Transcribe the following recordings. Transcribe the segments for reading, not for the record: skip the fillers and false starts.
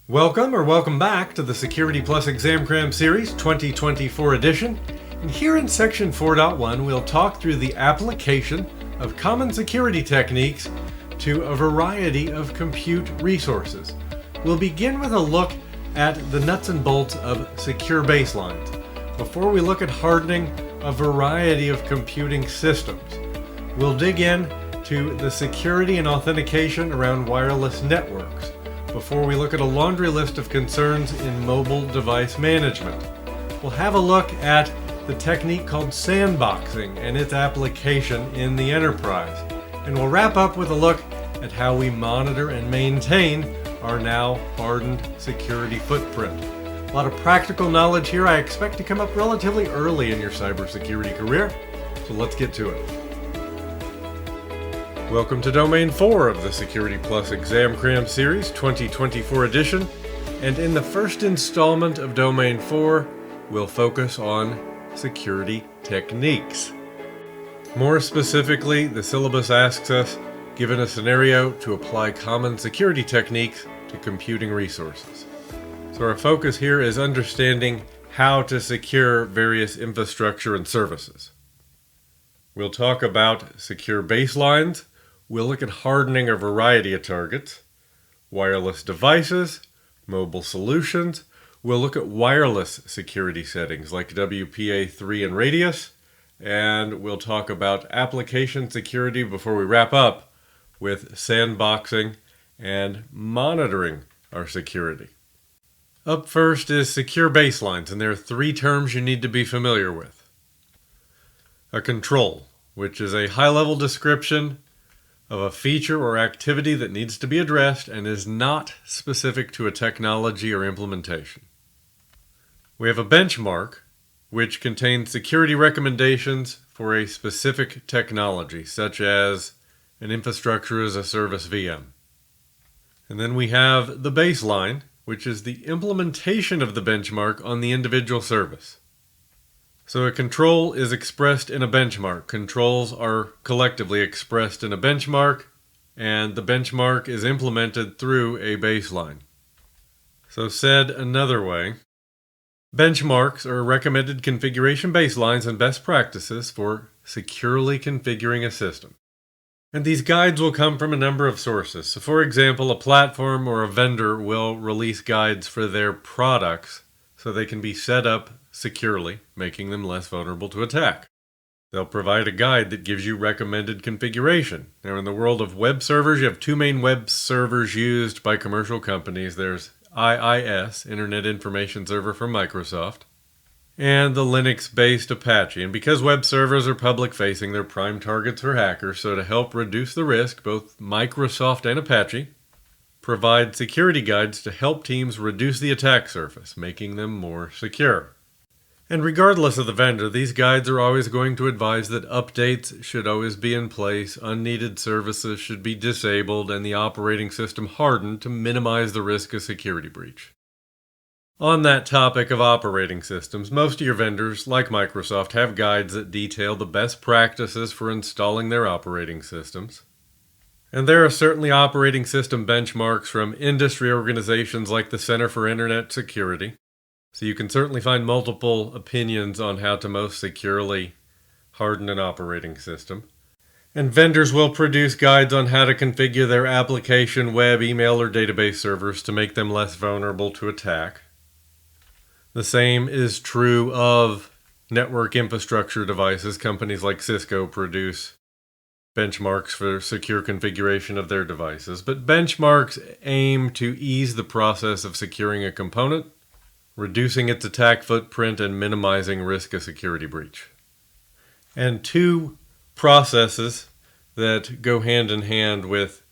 Welcome back to the Security Plus Exam Cram Series 2024 edition. And here in section 4.1, we'll talk through the application of common security techniques to a variety of compute resources. We'll begin with a look at the nuts and bolts of secure baselines before we look at hardening a variety of computing systems. We'll dig in to the security and authentication around wireless networks before we look at a laundry list of concerns in mobile device management. We'll have a look at the technique called sandboxing and its application in the enterprise. And we'll wrap up with a look at how we monitor and maintain our now hardened security footprint. A lot of practical knowledge here I expect to come up relatively early in your cybersecurity career, so let's get to it. Welcome to Domain 4 of the Security Plus Exam Cram Series 2024 edition, and in the first installment of Domain 4, we'll focus on security techniques. More specifically, the syllabus asks us, given a scenario, to apply common security techniques to computing resources. So our focus here is understanding how to secure various infrastructure and services. We'll talk about secure baselines. We'll look at hardening a variety of targets, wireless devices, mobile solutions. We'll look at wireless security settings like WPA3 and Radius, and we'll talk about application security before we wrap up with sandboxing and monitoring our security. Up first is secure baselines, and there are three terms you need to be familiar with. A control, which is a high-level description of a feature or activity that needs to be addressed and is not specific to a technology or implementation. We have a benchmark, which contains security recommendations for a specific technology, such as an infrastructure as a service VM. And then we have the baseline, which is the implementation of the benchmark on the individual service. So a control is expressed in a benchmark. Controls are collectively expressed in a benchmark, and the benchmark is implemented through a baseline. So said another way, benchmarks are recommended configuration baselines and best practices for securely configuring a system. And these guides will come from a number of sources. So for example, a platform or a vendor will release guides for their products so they can be set up securely, making them less vulnerable to attack. They'll provide a guide that gives you recommended configuration. Now, in the world of web servers, you have two main web servers used by commercial companies. There's IIS, Internet Information Server from Microsoft, and the Linux-based Apache. And because web servers are public-facing, they're prime targets for hackers. So to help reduce the risk, both Microsoft and Apache provide security guides to help teams reduce the attack surface, making them more secure. And regardless of the vendor, these guides are always going to advise that updates should always be in place, unneeded services should be disabled, and the operating system hardened to minimize the risk of security breach. On that topic of operating systems, most of your vendors, like Microsoft, have guides that detail the best practices for installing their operating systems. And there are certainly operating system benchmarks from industry organizations like the Center for Internet Security. So you can certainly find multiple opinions on how to most securely harden an operating system. And vendors will produce guides on how to configure their application, web, email, or database servers to make them less vulnerable to attack. The same is true of network infrastructure devices. Companies like Cisco produce benchmarks for secure configuration of their devices. But benchmarks aim to ease the process of securing a component, reducing its attack footprint, and minimizing risk of security breach. And two processes that go hand in hand with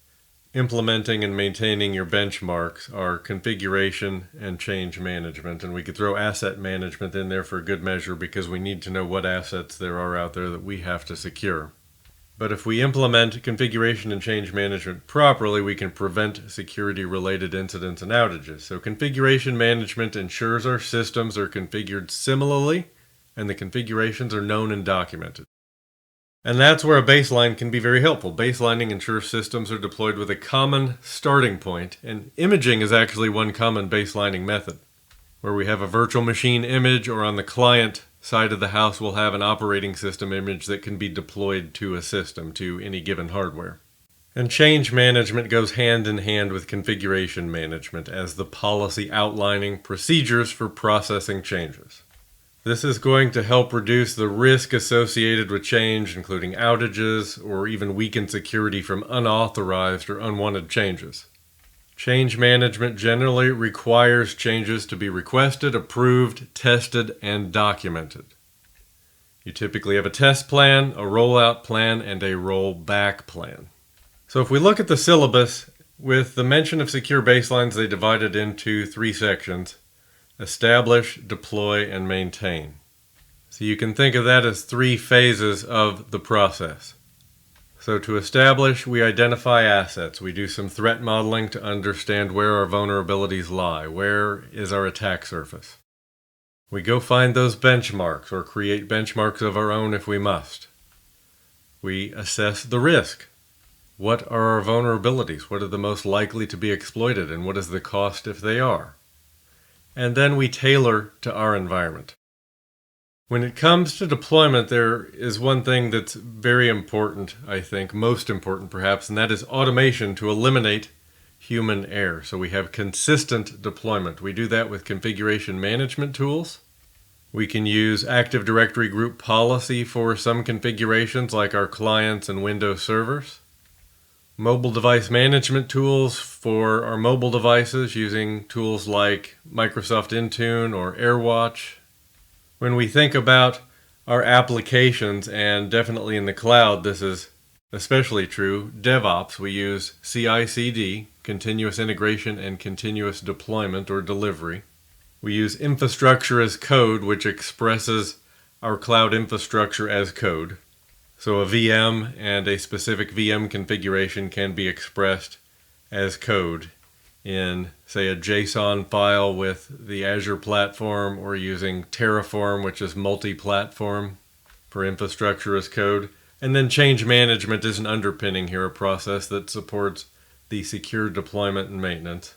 implementing and maintaining your benchmarks are configuration and change management. And we could throw asset management in there for good measure because we need to know what assets there are out there that we have to secure. But if we implement configuration and change management properly, we can prevent security-related incidents and outages. So configuration management ensures our systems are configured similarly and the configurations are known and documented. And that's where a baseline can be very helpful. Baselining ensures systems are deployed with a common starting point, and imaging is actually one common baselining method, where we have a virtual machine image, or on the client side of the house we'll have an operating system image that can be deployed to a system, to any given hardware. And change management goes hand in hand with configuration management as the policy outlining procedures for processing changes. This is going to help reduce the risk associated with change, including outages or even weakened security from unauthorized or unwanted changes. Change management generally requires changes to be requested, approved, tested, and documented. You typically have a test plan, a rollout plan, and a rollback plan. So if we look at the syllabus, with the mention of secure baselines, they divide it into 3 sections: establish, deploy, and maintain. So you can think of that as 3 phases of the process. So to establish, we identify assets. We do some threat modeling to understand where our vulnerabilities lie. Where is our attack surface? We go find those benchmarks or create benchmarks of our own if we must. We assess the risk. What are our vulnerabilities? What are the most likely to be exploited, and what is the cost if they are? And then we tailor to our environment. When it comes to deployment, there is one thing that's very important, I think, most important perhaps, and that is automation to eliminate human error. So we have consistent deployment. We do that with configuration management tools. We can use Active Directory group policy for some configurations like our clients and Windows servers. Mobile device management tools for our mobile devices using tools like Microsoft Intune or AirWatch. When we think about our applications, and definitely in the cloud this is especially true, DevOps, we use CI/CD, continuous integration and continuous deployment or delivery. We use infrastructure as code, which expresses our cloud infrastructure as code. So a VM and a specific VM configuration can be expressed as code in, say, a JSON file with the Azure platform, or using Terraform, which is multi-platform for infrastructure as code. And then change management is an underpinning here, a process that supports the secure deployment and maintenance.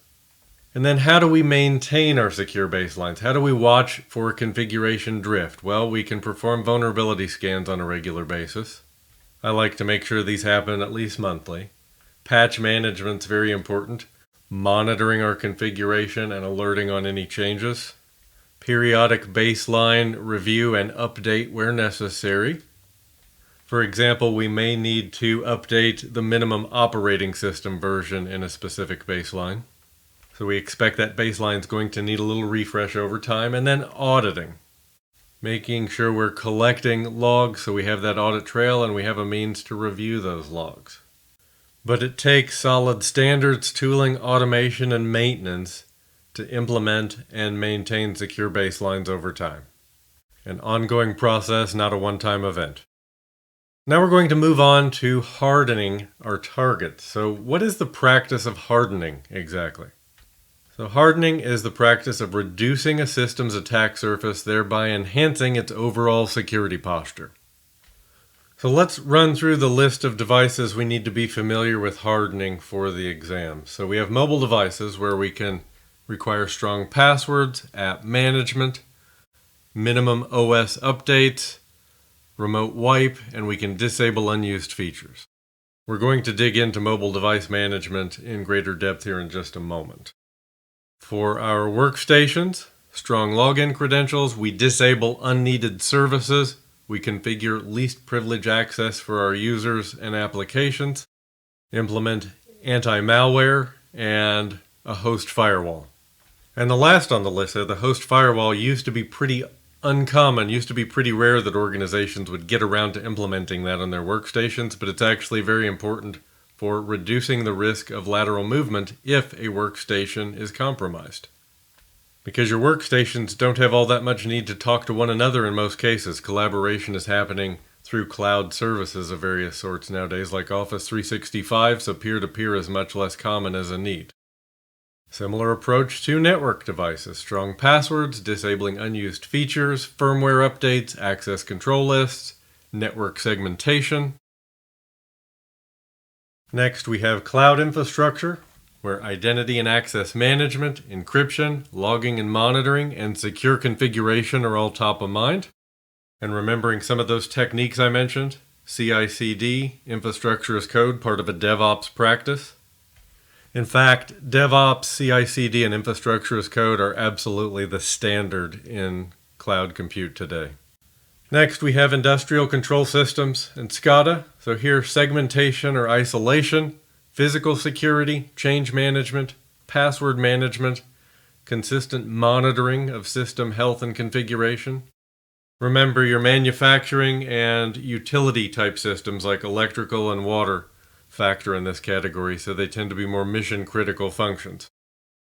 And then how do we maintain our secure baselines? How do we watch for configuration drift? Well, we can perform vulnerability scans on a regular basis. I like to make sure these happen at least monthly. Patch management's very important. Monitoring our configuration and alerting on any changes. Periodic baseline review and update where necessary. For example, we may need to update the minimum operating system version in a specific baseline. So we expect that baseline is going to need a little refresh over time. And then auditing. Making sure we're collecting logs so we have that audit trail and we have a means to review those logs. But it takes solid standards, tooling, automation, and maintenance to implement and maintain secure baselines over time. An ongoing process, not a one-time event. Now we're going to move on to hardening our targets. So what is the practice of hardening exactly? So hardening is the practice of reducing a system's attack surface, thereby enhancing its overall security posture. So let's run through the list of devices we need to be familiar with hardening for the exam. So we have mobile devices where we can require strong passwords, app management, minimum OS updates, remote wipe, and we can disable unused features. We're going to dig into mobile device management in greater depth here in just a moment. For our workstations, strong login credentials, we disable unneeded services, we configure least privilege access for our users and applications, implement anti-malware, and a host firewall. And the last on the list there, the host firewall, used to be pretty uncommon, used to be pretty rare that organizations would get around to implementing that on their workstations, but it's actually very important for reducing the risk of lateral movement if a workstation is compromised. Because your workstations don't have all that much need to talk to one another in most cases. Collaboration is happening through cloud services of various sorts nowadays, like Office 365, so peer-to-peer is much less common as a need. Similar approach to network devices. Strong passwords, disabling unused features, firmware updates, access control lists, network segmentation. Next, we have cloud infrastructure, where identity and access management, encryption, logging and monitoring, and secure configuration are all top of mind. And remembering some of those techniques I mentioned, CI/CD, infrastructure as code, part of a DevOps practice. In fact, DevOps, CI/CD, and infrastructure as code are absolutely the standard in cloud compute today. Next, we have industrial control systems and SCADA. So here, segmentation or isolation, physical security, change management, password management, consistent monitoring of system health and configuration. Remember, your manufacturing and utility type systems like electrical and water factor in this category, so they tend to be more mission critical functions,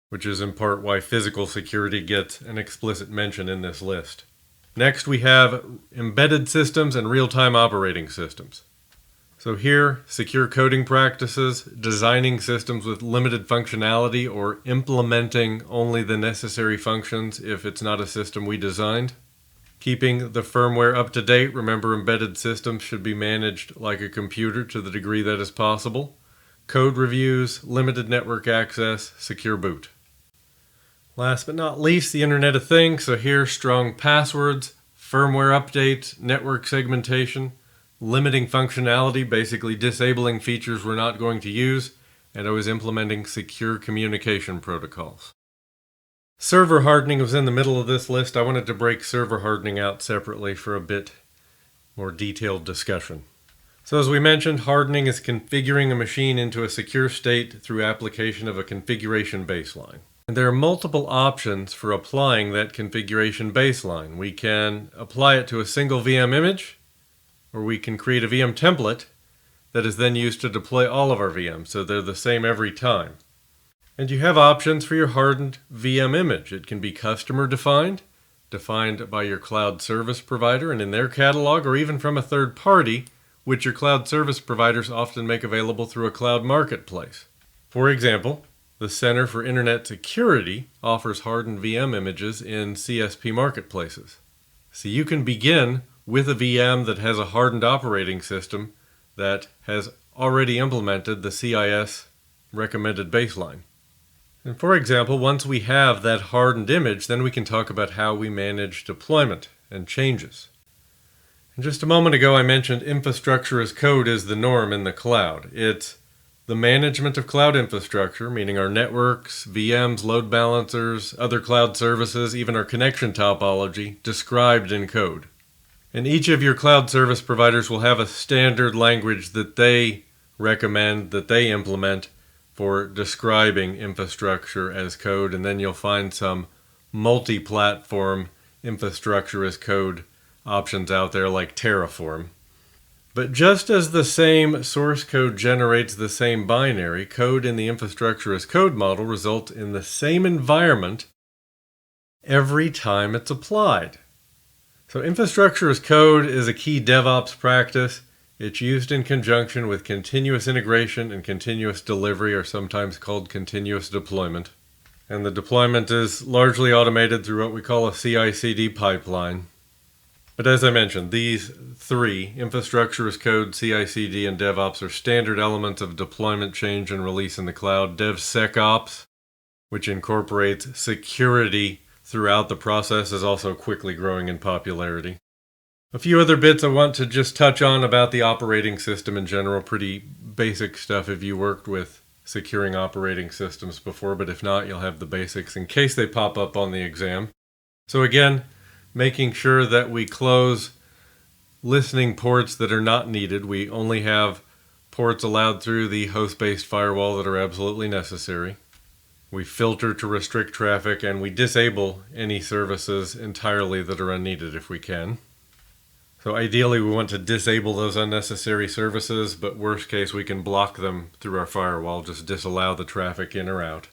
which is in part why physical security gets an explicit mention in this list. Next, we have embedded systems and real-time operating systems. So here, secure coding practices, designing systems with limited functionality or implementing only the necessary functions if it's not a system we designed. Keeping the firmware up to date. Remember, embedded systems should be managed like a computer to the degree that is possible. Code reviews, limited network access, secure boot. Last but not least, the Internet of Things. So here, strong passwords, firmware updates, network segmentation, limiting functionality, basically disabling features we're not going to use, and always implementing secure communication protocols. Server hardening was in the middle of this list. I wanted to break server hardening out separately for a bit more detailed discussion. So as we mentioned, hardening is configuring a machine into a secure state through application of a configuration baseline. And there are multiple options for applying that configuration baseline. We can apply it to a single VM image, or we can create a VM template that is then used to deploy all of our VMs, so they're the same every time. And you have options for your hardened VM image. It can be customer defined by your cloud service provider and in their catalog, or even from a third party, which your cloud service providers often make available through a cloud marketplace. For example, the Center for Internet Security offers hardened VM images in CSP marketplaces. So you can begin with a VM that has a hardened operating system that has already implemented the CIS recommended baseline. And for example, once we have that hardened image, then we can talk about how we manage deployment and changes. And just a moment ago, I mentioned infrastructure as code is the norm in the cloud. It's the management of cloud infrastructure, meaning our networks, VMs, load balancers, other cloud services, even our connection topology, described in code. And each of your cloud service providers will have a standard language that they recommend, that they implement for describing infrastructure as code, and then you'll find some multi-platform infrastructure as code options out there like Terraform. But just as the same source code generates the same binary, code in the infrastructure as code model results in the same environment every time it's applied. So infrastructure as code is a key DevOps practice. It's used in conjunction with continuous integration and continuous delivery, or sometimes called continuous deployment. And the deployment is largely automated through what we call a CI/CD pipeline. But as I mentioned, these three, infrastructure as code, CI/CD, and DevOps, are standard elements of deployment, change, and release in the cloud. DevSecOps, which incorporates security throughout the process, is also quickly growing in popularity. A few other bits I want to just touch on about the operating system in general. Pretty basic stuff if you worked with securing operating systems before, but if not, you'll have the basics in case they pop up on the exam. So again, making sure that we close listening ports that are not needed. We only have ports allowed through the host-based firewall that are absolutely necessary. We filter to restrict traffic, and we disable any services entirely that are unneeded if we can. So ideally we want to disable those unnecessary services, but worst case we can block them through our firewall, just disallow the traffic in or out.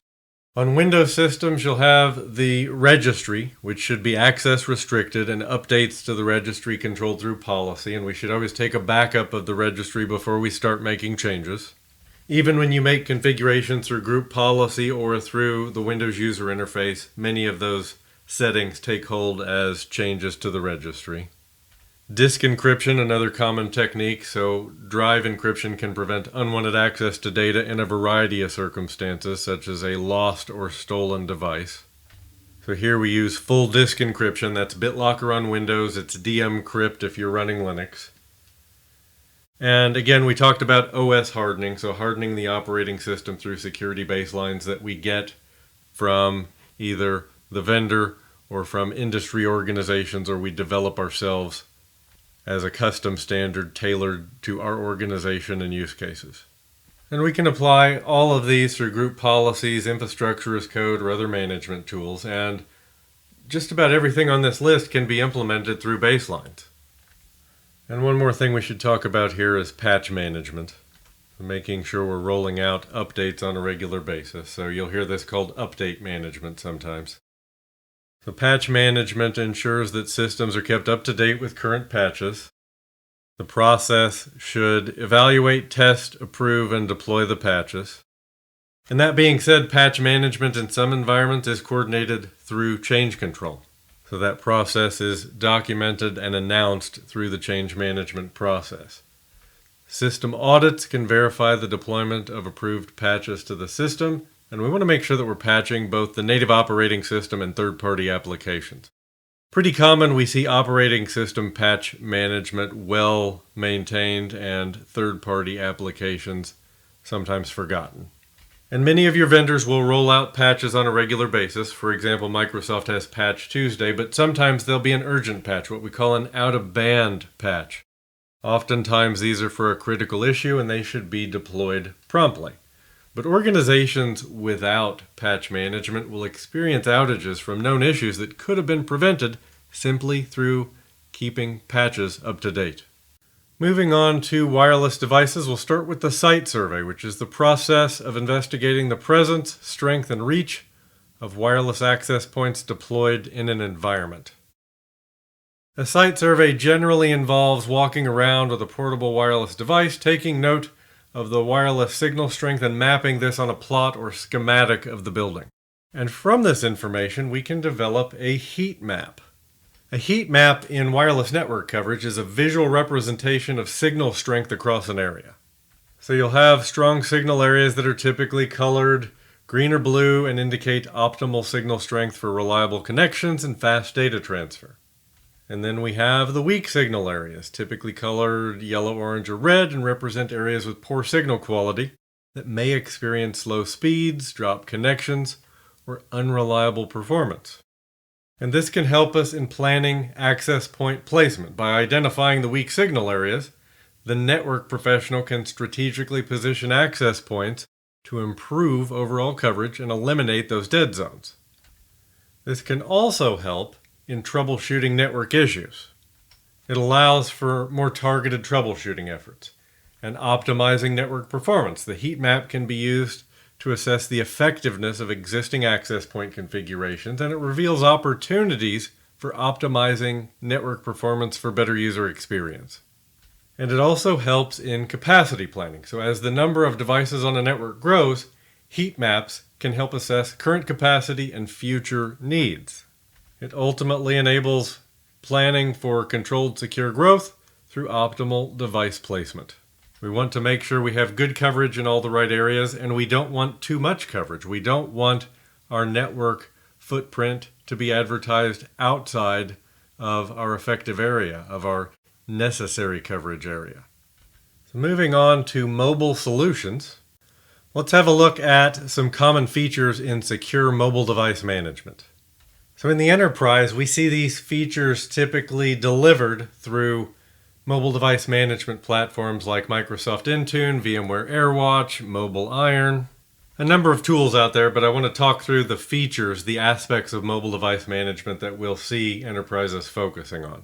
On Windows systems you'll have the registry, which should be access restricted, and updates to the registry controlled through policy, and we should always take a backup of the registry before we start making changes. Even when you make configurations through group policy or through the Windows user interface, many of those settings take hold as changes to the registry. Disk encryption, another common technique. So drive encryption can prevent unwanted access to data in a variety of circumstances, such as a lost or stolen device. So here we use full disk encryption. That's BitLocker on Windows. It's dmcrypt if you're running Linux. And again, we talked about OS hardening, so hardening the operating system through security baselines that we get from either the vendor or from industry organizations, or we develop ourselves as a custom standard tailored to our organization and use cases. And we can apply all of these through group policies, infrastructure as code, or other management tools, and just about everything on this list can be implemented through baselines. And one more thing we should talk about here is patch management, making sure we're rolling out updates on a regular basis. So you'll hear this called update management sometimes. So patch management ensures that systems are kept up to date with current patches. The process should evaluate, test, approve, and deploy the patches. And that being said, patch management in some environments is coordinated through change control. So that process is documented and announced through the change management process. System audits can verify the deployment of approved patches to the system, and we want to make sure that we're patching both the native operating system and third-party applications. Pretty common, we see operating system patch management well maintained and third-party applications sometimes forgotten. And many of your vendors will roll out patches on a regular basis. For example, Microsoft has Patch Tuesday, but sometimes there'll be an urgent patch, what we call an out-of-band patch. Oftentimes these are for a critical issue and they should be deployed promptly. But organizations without patch management will experience outages from known issues that could have been prevented simply through keeping patches up to date. Moving on to wireless devices, we'll start with the site survey, which is the process of investigating the presence, strength, and reach of wireless access points deployed in an environment. A site survey generally involves walking around with a portable wireless device, taking note of the wireless signal strength and mapping this on a plot or schematic of the building. And from this information, we can develop a heat map. A heat map in wireless network coverage is a visual representation of signal strength across an area. So you'll have strong signal areas that are typically colored green or blue and indicate optimal signal strength for reliable connections and fast data transfer. And then we have the weak signal areas, typically colored yellow, orange, or red, and represent areas with poor signal quality that may experience slow speeds, dropped connections, or unreliable performance. And this can help us in planning access point placement. By identifying the weak signal areas, the network professional can strategically position access points to improve overall coverage and eliminate those dead zones. This can also help in troubleshooting network issues. It allows for more targeted troubleshooting efforts and optimizing network performance. The heat map can be used to assess the effectiveness of existing access point configurations, and it reveals opportunities for optimizing network performance for better user experience. And it also helps in capacity planning. So as the number of devices on a network grows, heat maps can help assess current capacity and future needs. It ultimately enables planning for controlled secure growth through optimal device placement. We want to make sure we have good coverage in all the right areas, and we don't want too much coverage. We don't want our network footprint to be advertised outside of our effective area, of our necessary coverage area. So moving on to mobile solutions, let's have a look at some common features in secure mobile device management. So in the enterprise, we see these features typically delivered through mobile device management platforms like Microsoft Intune, VMware AirWatch, Mobile Iron, a number of tools out there, but I want to talk through the features, the aspects of mobile device management that we'll see enterprises focusing on.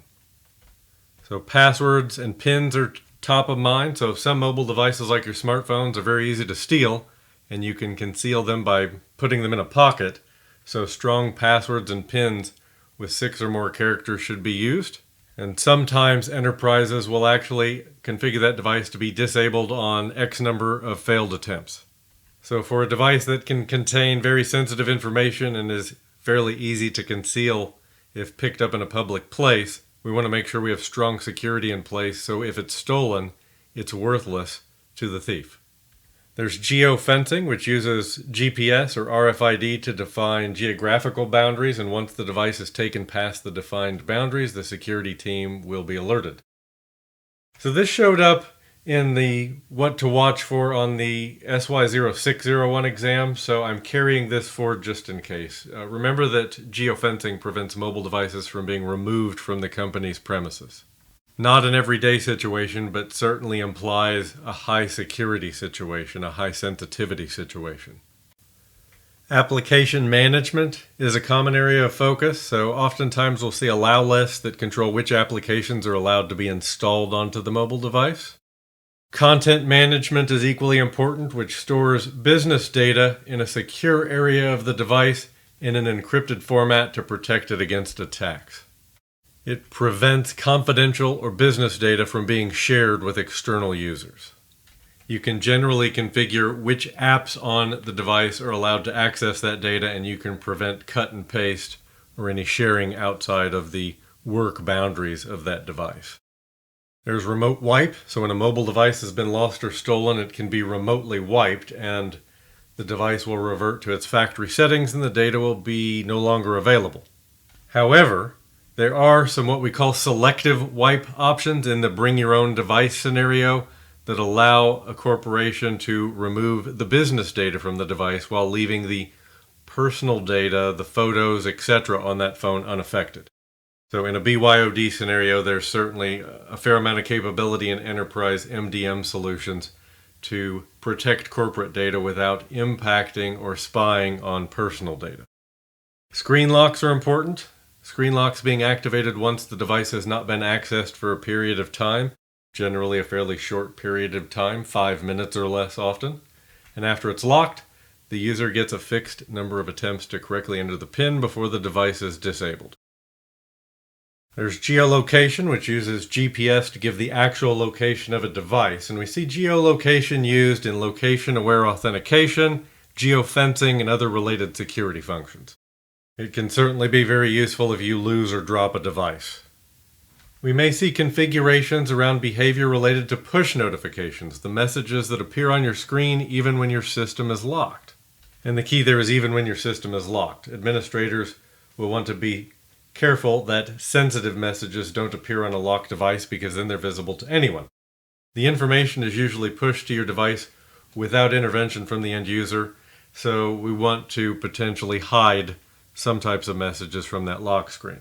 So passwords and PINs are top of mind. So some mobile devices like your smartphones are very easy to steal, and you can conceal them by putting them in a pocket. So strong passwords and PINs with 6 or more characters should be used. And sometimes enterprises will actually configure that device to be disabled on X number of failed attempts. So for a device that can contain very sensitive information and is fairly easy to conceal if picked up in a public place, We want to make sure we have strong security in place so if it's stolen, it's worthless to the thief. There's geofencing, which uses GPS or RFID to define geographical boundaries, and once the device is taken past the defined boundaries, the security team will be alerted. So this showed up in the what to watch for on the SY0601 exam, so I'm carrying this forward just in case. Remember that geofencing prevents mobile devices from being removed from the company's premises. Not an everyday situation, but certainly implies a high security situation, a high sensitivity situation. Application management is a common area of focus, so oftentimes we'll see allow lists that control which applications are allowed to be installed onto the mobile device. Content management is equally important, which stores business data in a secure area of the device in an encrypted format to protect it against attacks. It prevents confidential or business data from being shared with external users. You can generally configure which apps on the device are allowed to access that data, and you can prevent cut and paste or any sharing outside of the work boundaries of that device. There's remote wipe, so when a mobile device has been lost or stolen, it can be remotely wiped and the device will revert to its factory settings and the data will be no longer available. However, there are some what we call selective wipe options in the bring your own device scenario that allow a corporation to remove the business data from the device while leaving the personal data, the photos, etc. on that phone unaffected. So in a BYOD scenario, there's certainly a fair amount of capability in enterprise MDM solutions to protect corporate data without impacting or spying on personal data. Screen locks are important. Screen locks being activated once the device has not been accessed for a period of time, generally a fairly short period of time, 5 minutes or less often. And after it's locked, the user gets a fixed number of attempts to correctly enter the PIN before the device is disabled. There's geolocation, which uses GPS to give the actual location of a device. And we see geolocation used in location-aware authentication, geofencing, and other related security functions. It can certainly be very useful if you lose or drop a device. We may see configurations around behavior related to push notifications, the messages that appear on your screen even when your system is locked. And the key there is even when your system is locked. Administrators will want to be careful that sensitive messages don't appear on a locked device because then they're visible to anyone. The information is usually pushed to your device without intervention from the end user, so we want to potentially hide some types of messages from that lock screen.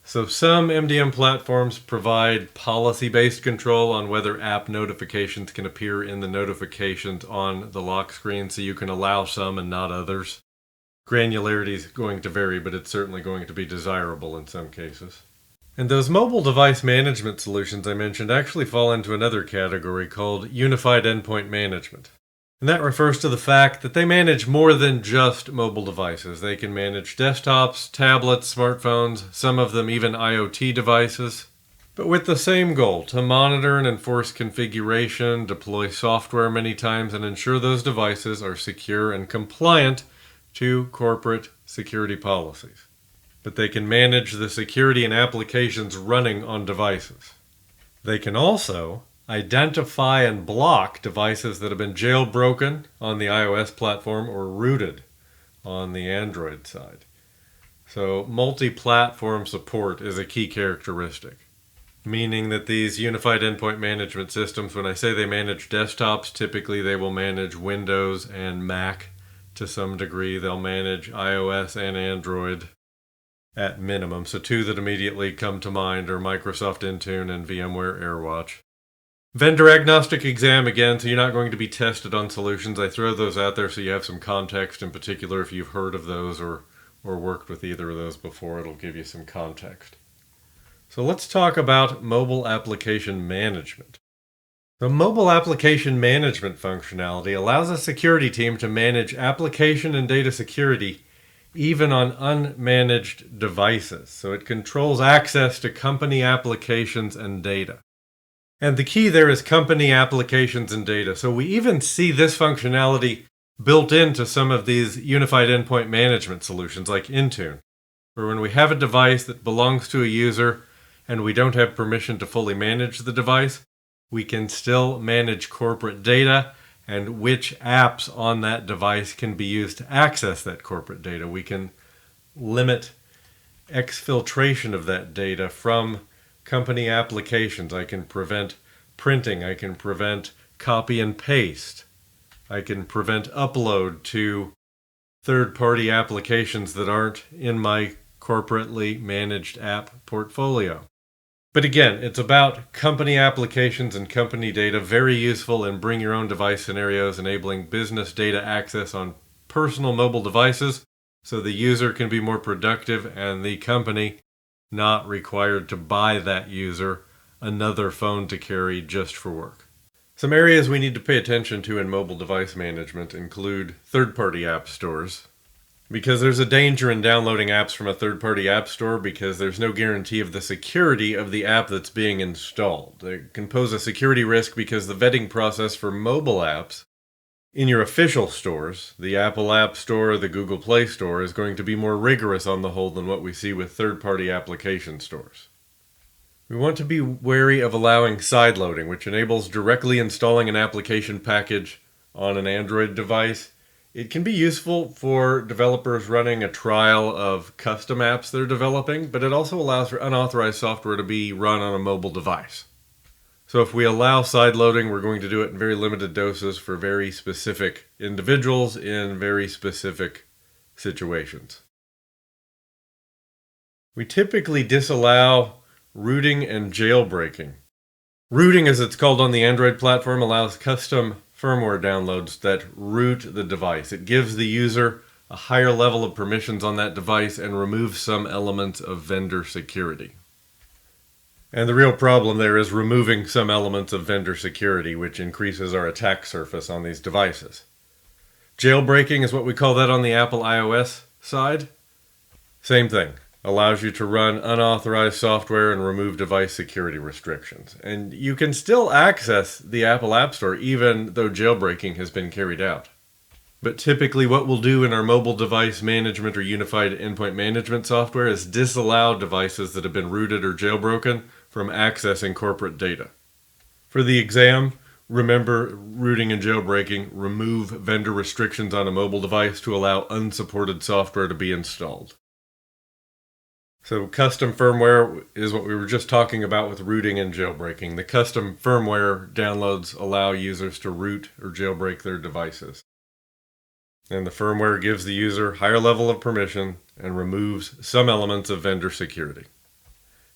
So some MDM platforms provide policy-based control on whether app notifications can appear in the notifications on the lock screen, so you can allow some and not others. Granularity is going to vary, but it's certainly going to be desirable in some cases. And those mobile device management solutions I mentioned actually fall into another category called Unified Endpoint Management. And that refers to the fact that they manage more than just mobile devices. They can manage desktops, tablets, smartphones, some of them even IoT devices, but with the same goal, to monitor and enforce configuration, deploy software many times, and ensure those devices are secure and compliant to corporate security policies. But they can manage the security and applications running on devices. They can also identify and block devices that have been jailbroken on the iOS platform or rooted on the Android side. So multi-platform support is a key characteristic, meaning that these unified endpoint management systems, when I say they manage desktops, typically they will manage Windows and Mac to some degree. They'll manage iOS and Android at minimum. So two that immediately come to mind are Microsoft Intune and VMware AirWatch. Vendor agnostic exam again, so you're not going to be tested on solutions. I throw those out there so you have some context, in particular if you've heard of those or worked with either of those before, it'll give you some context. So let's talk about mobile application management. The mobile application management functionality allows a security team to manage application and data security even on unmanaged devices. So it controls access to company applications and data. And the key there is company applications and data. So we even see this functionality built into some of these unified endpoint management solutions like Intune, where when we have a device that belongs to a user and we don't have permission to fully manage the device, we can still manage corporate data and which apps on that device can be used to access that corporate data. We can limit exfiltration of that data from company applications. I can prevent printing. I can prevent copy and paste. I can prevent upload to third-party applications that aren't in my corporately managed app portfolio. But again, it's about company applications and company data, very useful in bring your own device scenarios, enabling business data access on personal mobile devices so the user can be more productive and the company not required to buy that user another phone to carry just for work. Some areas we need to pay attention to in mobile device management include third-party app stores, because there's a danger in downloading apps from a third-party app store because there's no guarantee of the security of the app that's being installed. It can pose a security risk because the vetting process for mobile apps in your official stores, the Apple App Store or the Google Play Store, is going to be more rigorous on the whole than what we see with third-party application stores. We want to be wary of allowing sideloading, which enables directly installing an application package on an Android device. It can be useful for developers running a trial of custom apps they're developing, but it also allows for unauthorized software to be run on a mobile device. So if we allow sideloading, we're going to do it in very limited doses for very specific individuals in very specific situations. We typically disallow rooting and jailbreaking. Rooting, as it's called on the Android platform, allows custom firmware downloads that root the device. It gives the user a higher level of permissions on that device and removes some elements of vendor security. And the real problem there is removing some elements of vendor security, which increases our attack surface on these devices. Jailbreaking is what we call that on the Apple iOS side. Same thing. Allows you to run unauthorized software and remove device security restrictions. And you can still access the Apple App Store even though jailbreaking has been carried out. But typically what we'll do in our mobile device management or unified endpoint management software is disallow devices that have been rooted or jailbroken from accessing corporate data. For the exam, remember rooting and jailbreaking, remove vendor restrictions on a mobile device to allow unsupported software to be installed. So custom firmware is what we were just talking about with rooting and jailbreaking. The custom firmware downloads allow users to root or jailbreak their devices. And the firmware gives the user higher level of permission and removes some elements of vendor security.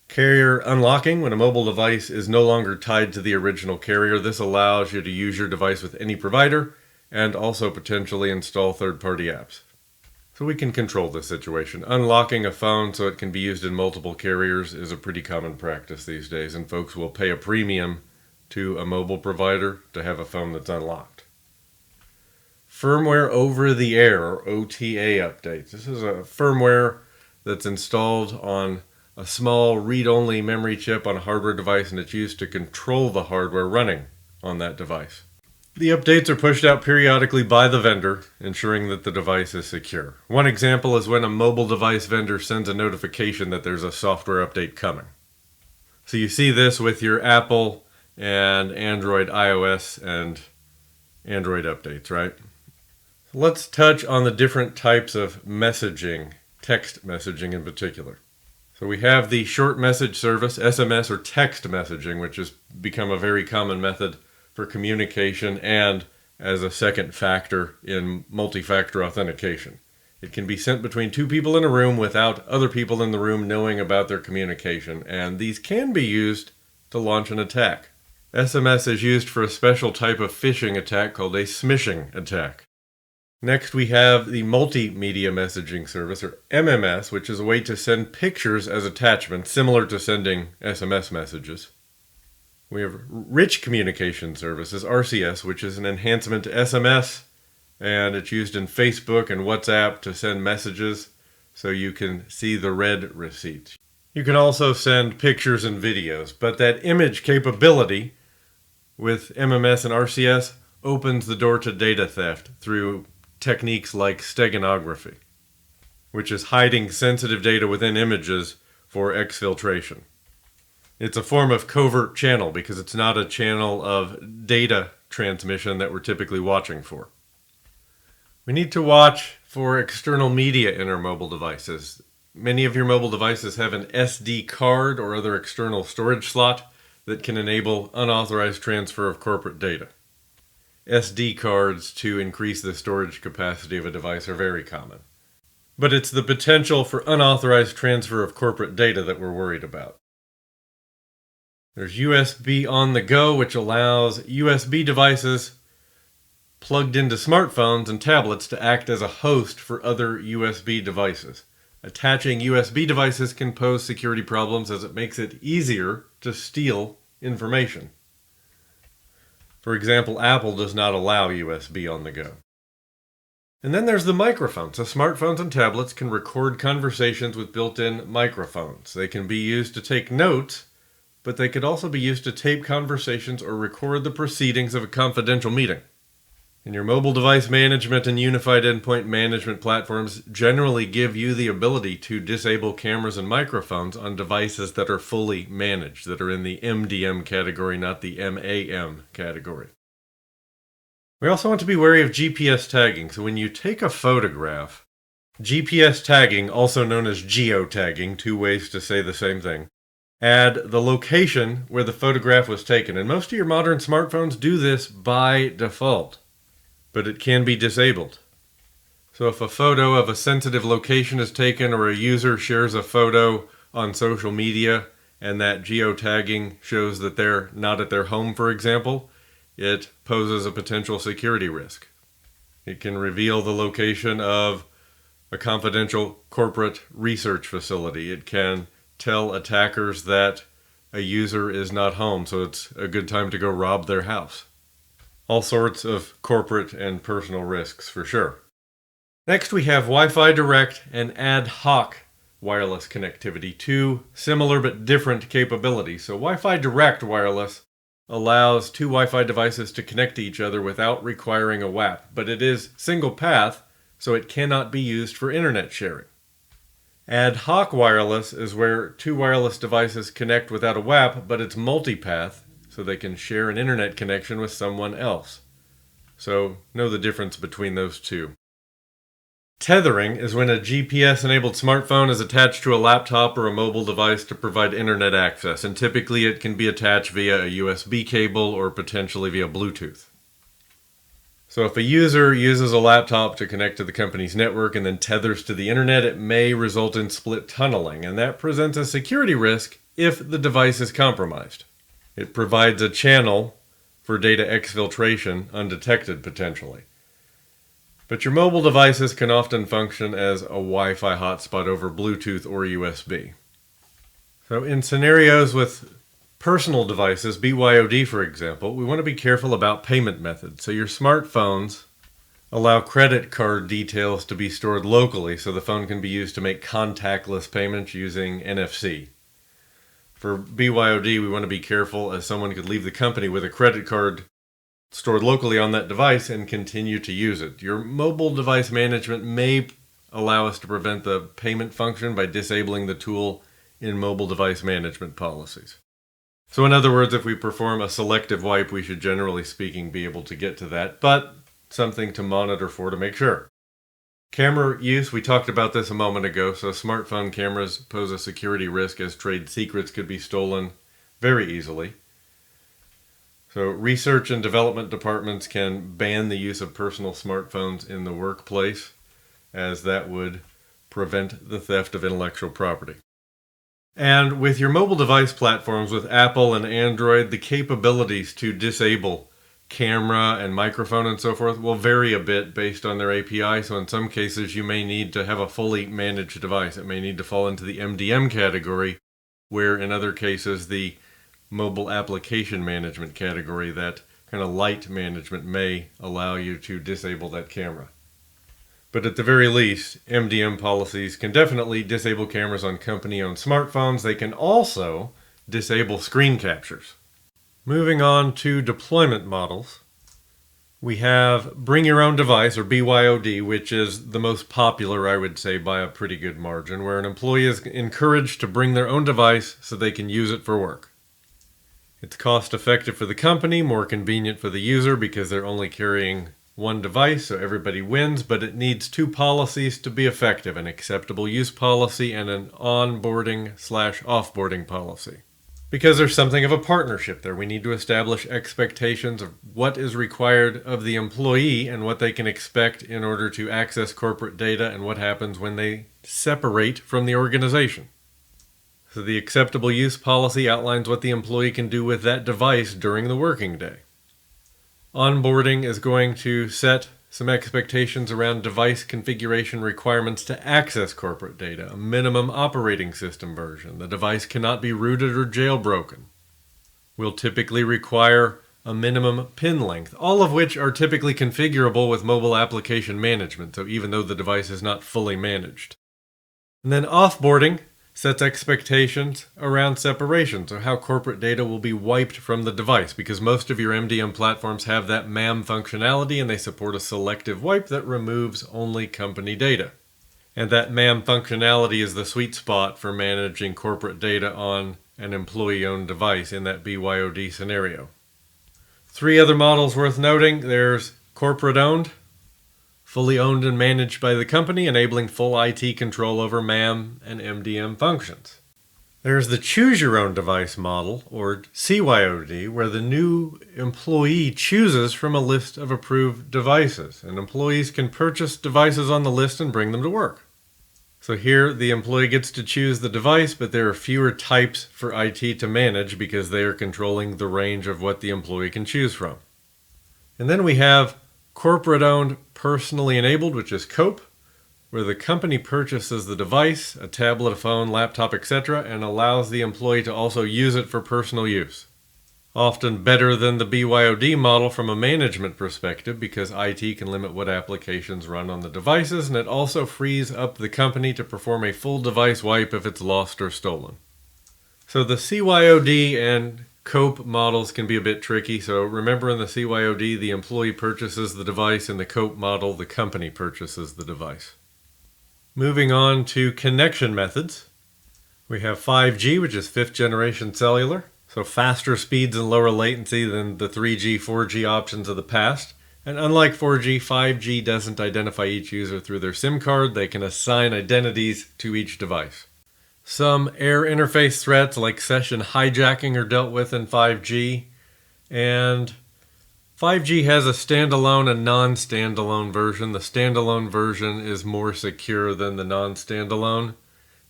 Carrier unlocking, when a mobile device is no longer tied to the original carrier. This allows you to use your device with any provider and also potentially install third-party apps. So we can control this situation. Unlocking a phone so it can be used in multiple carriers is a pretty common practice these days, and folks will pay a premium to a mobile provider to have a phone that's unlocked. Firmware over the air, or OTA updates. This is a firmware that's installed on a small read-only memory chip on a hardware device, and it's used to control the hardware running on that device. The updates are pushed out periodically by the vendor, ensuring that the device is secure. One example is when a mobile device vendor sends a notification that there's a software update coming. So you see this with your Apple and Android, iOS, and Android updates, right? Let's touch on the different types of messaging, text messaging in particular. So we have the short message service, SMS or text messaging, which has become a very common method for communication and as a second factor in multi-factor authentication. It can be sent between two people in a room without other people in the room knowing about their communication, and these can be used to launch an attack. SMS is used for a special type of phishing attack called a smishing attack. Next, we have the multimedia messaging service, or MMS, which is a way to send pictures as attachments, similar to sending SMS messages. We have Rich Communication Services, RCS, which is an enhancement to SMS, and it's used in Facebook and WhatsApp to send messages so you can see the read receipts. You can also send pictures and videos, but that image capability with MMS and RCS opens the door to data theft through techniques like steganography, which is hiding sensitive data within images for exfiltration. It's a form of covert channel because it's not a channel of data transmission that we're typically watching for. We need to watch for external media in our mobile devices. Many of your mobile devices have an SD card or other external storage slot that can enable unauthorized transfer of corporate data. SD cards to increase the storage capacity of a device are very common. But it's the potential for unauthorized transfer of corporate data that we're worried about. There's USB on the go, which allows USB devices plugged into smartphones and tablets to act as a host for other USB devices. Attaching USB devices can pose security problems as it makes it easier to steal information. For example, Apple does not allow USB on the go. And then there's the microphone. So smartphones and tablets can record conversations with built-in microphones. They can be used to take notes, but they could also be used to tape conversations or record the proceedings of a confidential meeting. And your mobile device management and unified endpoint management platforms generally give you the ability to disable cameras and microphones on devices that are fully managed, that are in the MDM category, not the MAM category. We also want to be wary of GPS tagging. So when you take a photograph, GPS tagging, also known as geotagging, two ways to say the same thing, add the location where the photograph was taken. And most of your modern smartphones do this by default, but it can be disabled. So if a photo of a sensitive location is taken or a user shares a photo on social media and that geotagging shows that they're not at their home, for example, it poses a potential security risk. It can reveal the location of a confidential corporate research facility. It can tell attackers that a user is not home, so it's a good time to go rob their house. All sorts of corporate and personal risks for sure. Next we have Wi-Fi Direct and ad hoc wireless connectivity, two similar but different capabilities. So Wi-Fi Direct wireless allows two Wi-Fi devices to connect to each other without requiring a WAP, but it is single path, so it cannot be used for internet sharing. Ad hoc wireless is where two wireless devices connect without a WAP, but it's multipath, so they can share an internet connection with someone else. So know the difference between those two. Tethering is when a GPS-enabled smartphone is attached to a laptop or a mobile device to provide internet access, and typically it can be attached via a USB cable or potentially via Bluetooth. So if a user uses a laptop to connect to the company's network and then tethers to the internet, it may result in split tunneling, and that presents a security risk if the device is compromised. It provides a channel for data exfiltration undetected potentially. But your mobile devices can often function as a Wi-Fi hotspot over Bluetooth or USB. So in scenarios with personal devices, BYOD for example, we want to be careful about payment methods. So your smartphones allow credit card details to be stored locally so the phone can be used to make contactless payments using NFC. For BYOD, we want to be careful as someone could leave the company with a credit card stored locally on that device and continue to use it. Your mobile device management may allow us to prevent the payment function by disabling the tool in mobile device management policies. So in other words, if we perform a selective wipe, we should generally speaking be able to get to that, but something to monitor for to make sure. Camera use, we talked about this a moment ago, so smartphone cameras pose a security risk as trade secrets could be stolen very easily. So research and development departments can ban the use of personal smartphones in the workplace, as that would prevent the theft of intellectual property. And with your mobile device platforms with Apple and Android, the capabilities to disable camera and microphone and so forth will vary a bit based on their API. So in some cases you may need to have a fully managed device. It may need to fall into the MDM category, where in other cases the mobile application management category, that kind of light management, may allow you to disable that camera. But at the very least, MDM policies can definitely disable cameras on company-owned smartphones. They can also disable screen captures. Moving on to deployment models. We have Bring Your Own Device, or BYOD, which is the most popular, I would say, by a pretty good margin, where an employee is encouraged to bring their own device so they can use it for work. It's cost-effective for the company, more convenient for the user because they're only carrying one device, so everybody wins, but it needs two policies to be effective, an acceptable use policy and an onboarding/offboarding policy. Because there's something of a partnership there. We need to establish expectations of what is required of the employee and what they can expect in order to access corporate data and what happens when they separate from the organization. So the acceptable use policy outlines what the employee can do with that device during the working day. Onboarding is going to set some expectations around device configuration requirements to access corporate data, a minimum operating system version. The device cannot be rooted or jailbroken. We'll typically require a minimum pin length, all of which are typically configurable with mobile application management, so even though the device is not fully managed. And then offboarding sets expectations around separation, so how corporate data will be wiped from the device, because most of your MDM platforms have that MAM functionality and they support a selective wipe that removes only company data. And that MAM functionality is the sweet spot for managing corporate data on an employee-owned device in that BYOD scenario. Three other models worth noting. There's corporate-owned, fully owned and managed by the company, enabling full IT control over MAM and MDM functions. There's the Choose Your Own Device model, or CYOD, where the new employee chooses from a list of approved devices, and employees can purchase devices on the list and bring them to work. So here, the employee gets to choose the device, but there are fewer types for IT to manage because they are controlling the range of what the employee can choose from. And then we have corporate-owned, personally enabled, which is COPE, where the company purchases the device, a tablet, a phone, laptop, etc., and allows the employee to also use it for personal use. Often better than the BYOD model from a management perspective because IT can limit what applications run on the devices, and it also frees up the company to perform a full device wipe if it's lost or stolen. So the CYOD and COPE models can be a bit tricky, so remember in the CYOD, the employee purchases the device. In the COPE model, the company purchases the device. Moving on to connection methods. We have 5G, which is fifth generation cellular, so faster speeds and lower latency than the 3G, 4G options of the past. And unlike 4G, 5G doesn't identify each user through their SIM card. They can assign identities to each device. Some air interface threats like session hijacking are dealt with in 5G, and 5G has a standalone and non-standalone version. The standalone version is more secure than the non-standalone.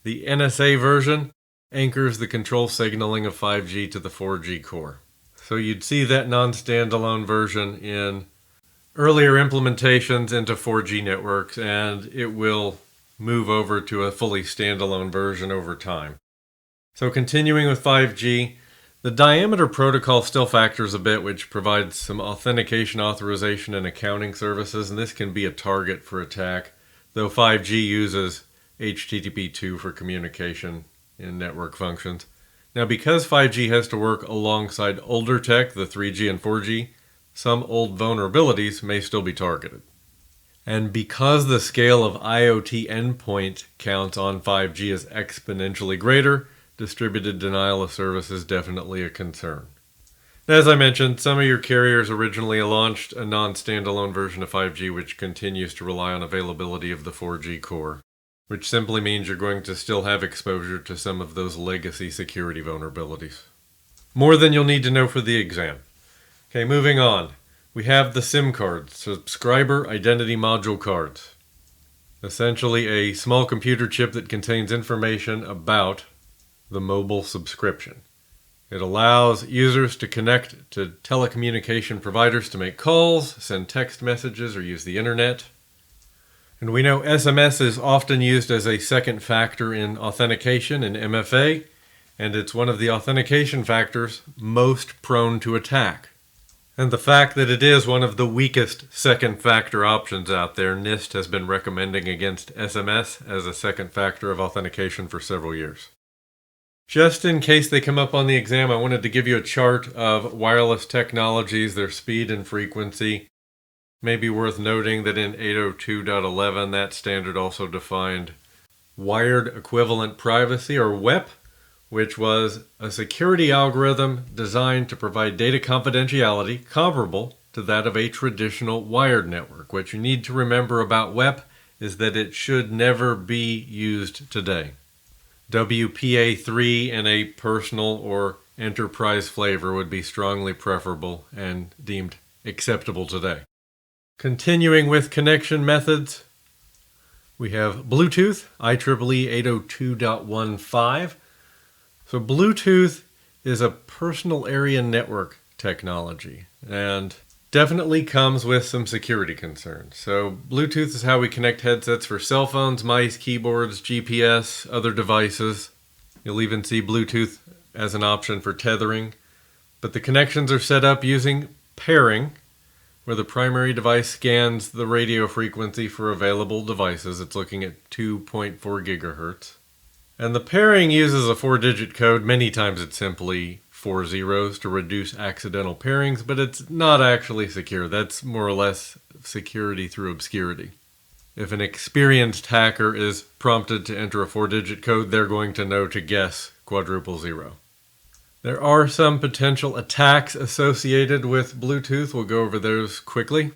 The NSA version anchors the control signaling of 5G to the 4G core. So you'd see that non-standalone version in earlier implementations into 4G networks, and it will move over to a fully standalone version over time. So continuing with 5G, the diameter protocol still factors a bit, which provides some authentication, authorization, and accounting services, and this can be a target for attack, though 5G uses HTTP2 for communication in network functions. Now, because 5G has to work alongside older tech, the 3G and 4G, some old vulnerabilities may still be targeted. And because the scale of IoT endpoint counts on 5G is exponentially greater, distributed denial of service is definitely a concern. As I mentioned, some of your carriers originally launched a non-standalone version of 5G which continues to rely on availability of the 4G core, which simply means you're going to still have exposure to some of those legacy security vulnerabilities. More than you'll need to know for the exam. Okay, moving on. We have the SIM cards, Subscriber Identity Module cards. Essentially a small computer chip that contains information about the mobile subscription. It allows users to connect to telecommunication providers to make calls, send text messages, or use the internet. And we know SMS is often used as a second factor in authentication in MFA, and it's one of the authentication factors most prone to attack. And the fact that it is one of the weakest second factor options out there, NIST has been recommending against SMS as a second factor of authentication for several years. Just in case they come up on the exam, I wanted to give you a chart of wireless technologies, their speed and frequency. May be worth noting that in 802.11 that standard also defined Wired Equivalent Privacy, or WEP, which was a security algorithm designed to provide data confidentiality comparable to that of a traditional wired network. What you need to remember about WEP is that it should never be used today. WPA3 in a personal or enterprise flavor would be strongly preferable and deemed acceptable today. Continuing with connection methods, we have Bluetooth, IEEE 802.15. So Bluetooth is a personal area network technology and definitely comes with some security concerns. So Bluetooth is how we connect headsets for cell phones, mice, keyboards, GPS, other devices. You'll even see Bluetooth as an option for tethering. But the connections are set up using pairing, where the primary device scans the radio frequency for available devices. It's looking at 2.4 gigahertz. And the pairing uses a 4-digit code. Many times it's simply 4 zeros to reduce accidental pairings, but it's not actually secure. That's more or less security through obscurity. If an experienced hacker is prompted to enter a 4-digit code, they're going to know to guess quadruple zero. There are some potential attacks associated with Bluetooth. We'll go over those quickly.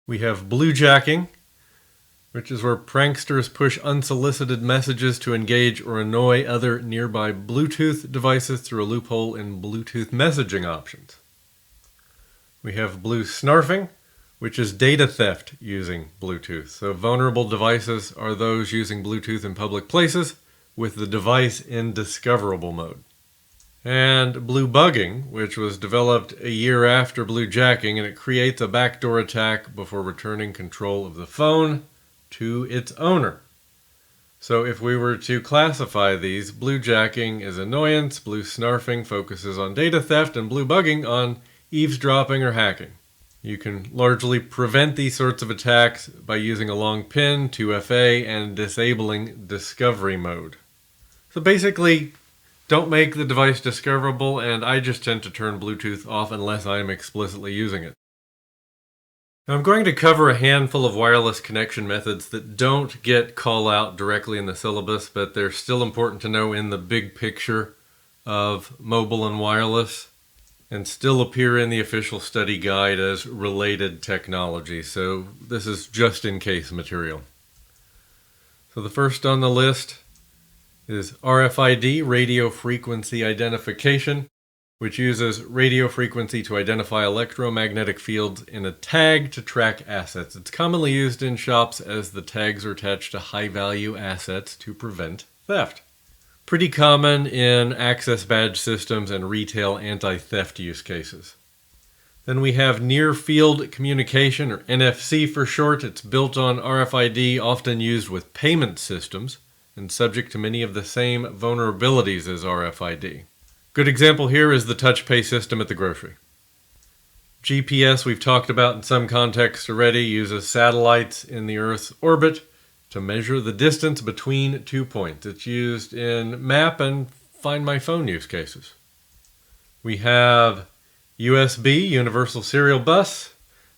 We have bluejacking, which is where pranksters push unsolicited messages to engage or annoy other nearby Bluetooth devices through a loophole in Bluetooth messaging options. We have blue snarfing, which is data theft using Bluetooth. So vulnerable devices are those using Bluetooth in public places with the device in discoverable mode. And blue bugging, which was developed a year after bluejacking, and it creates a backdoor attack before returning control of the phone to its owner. So if we were to classify these, bluejacking is annoyance, blue snarfing focuses on data theft, and blue bugging on eavesdropping or hacking. You can largely prevent these sorts of attacks by using a long pin, 2FA, and disabling discovery mode. So basically, don't make the device discoverable, and I just tend to turn Bluetooth off unless I'm explicitly using it. Now, I'm going to cover a handful of wireless connection methods that don't get call out directly in the syllabus, but they're still important to know in the big picture of mobile and wireless, and still appear in the official study guide as related technology. So this is just in case material. So the first on the list is RFID, radio frequency identification, which uses radio frequency to identify electromagnetic fields in a tag to track assets. It's commonly used in shops as the tags are attached to high-value assets to prevent theft. Pretty common in access badge systems and retail anti-theft use cases. Then we have near-field communication, or NFC for short. It's built on RFID, often used with payment systems, and subject to many of the same vulnerabilities as RFID. Good example here is the TouchPay system at the grocery. GPS, we've talked about in some contexts already, uses satellites in the Earth's orbit to measure the distance between 2 points. It's used in map and Find My Phone use cases. We have USB, Universal Serial Bus.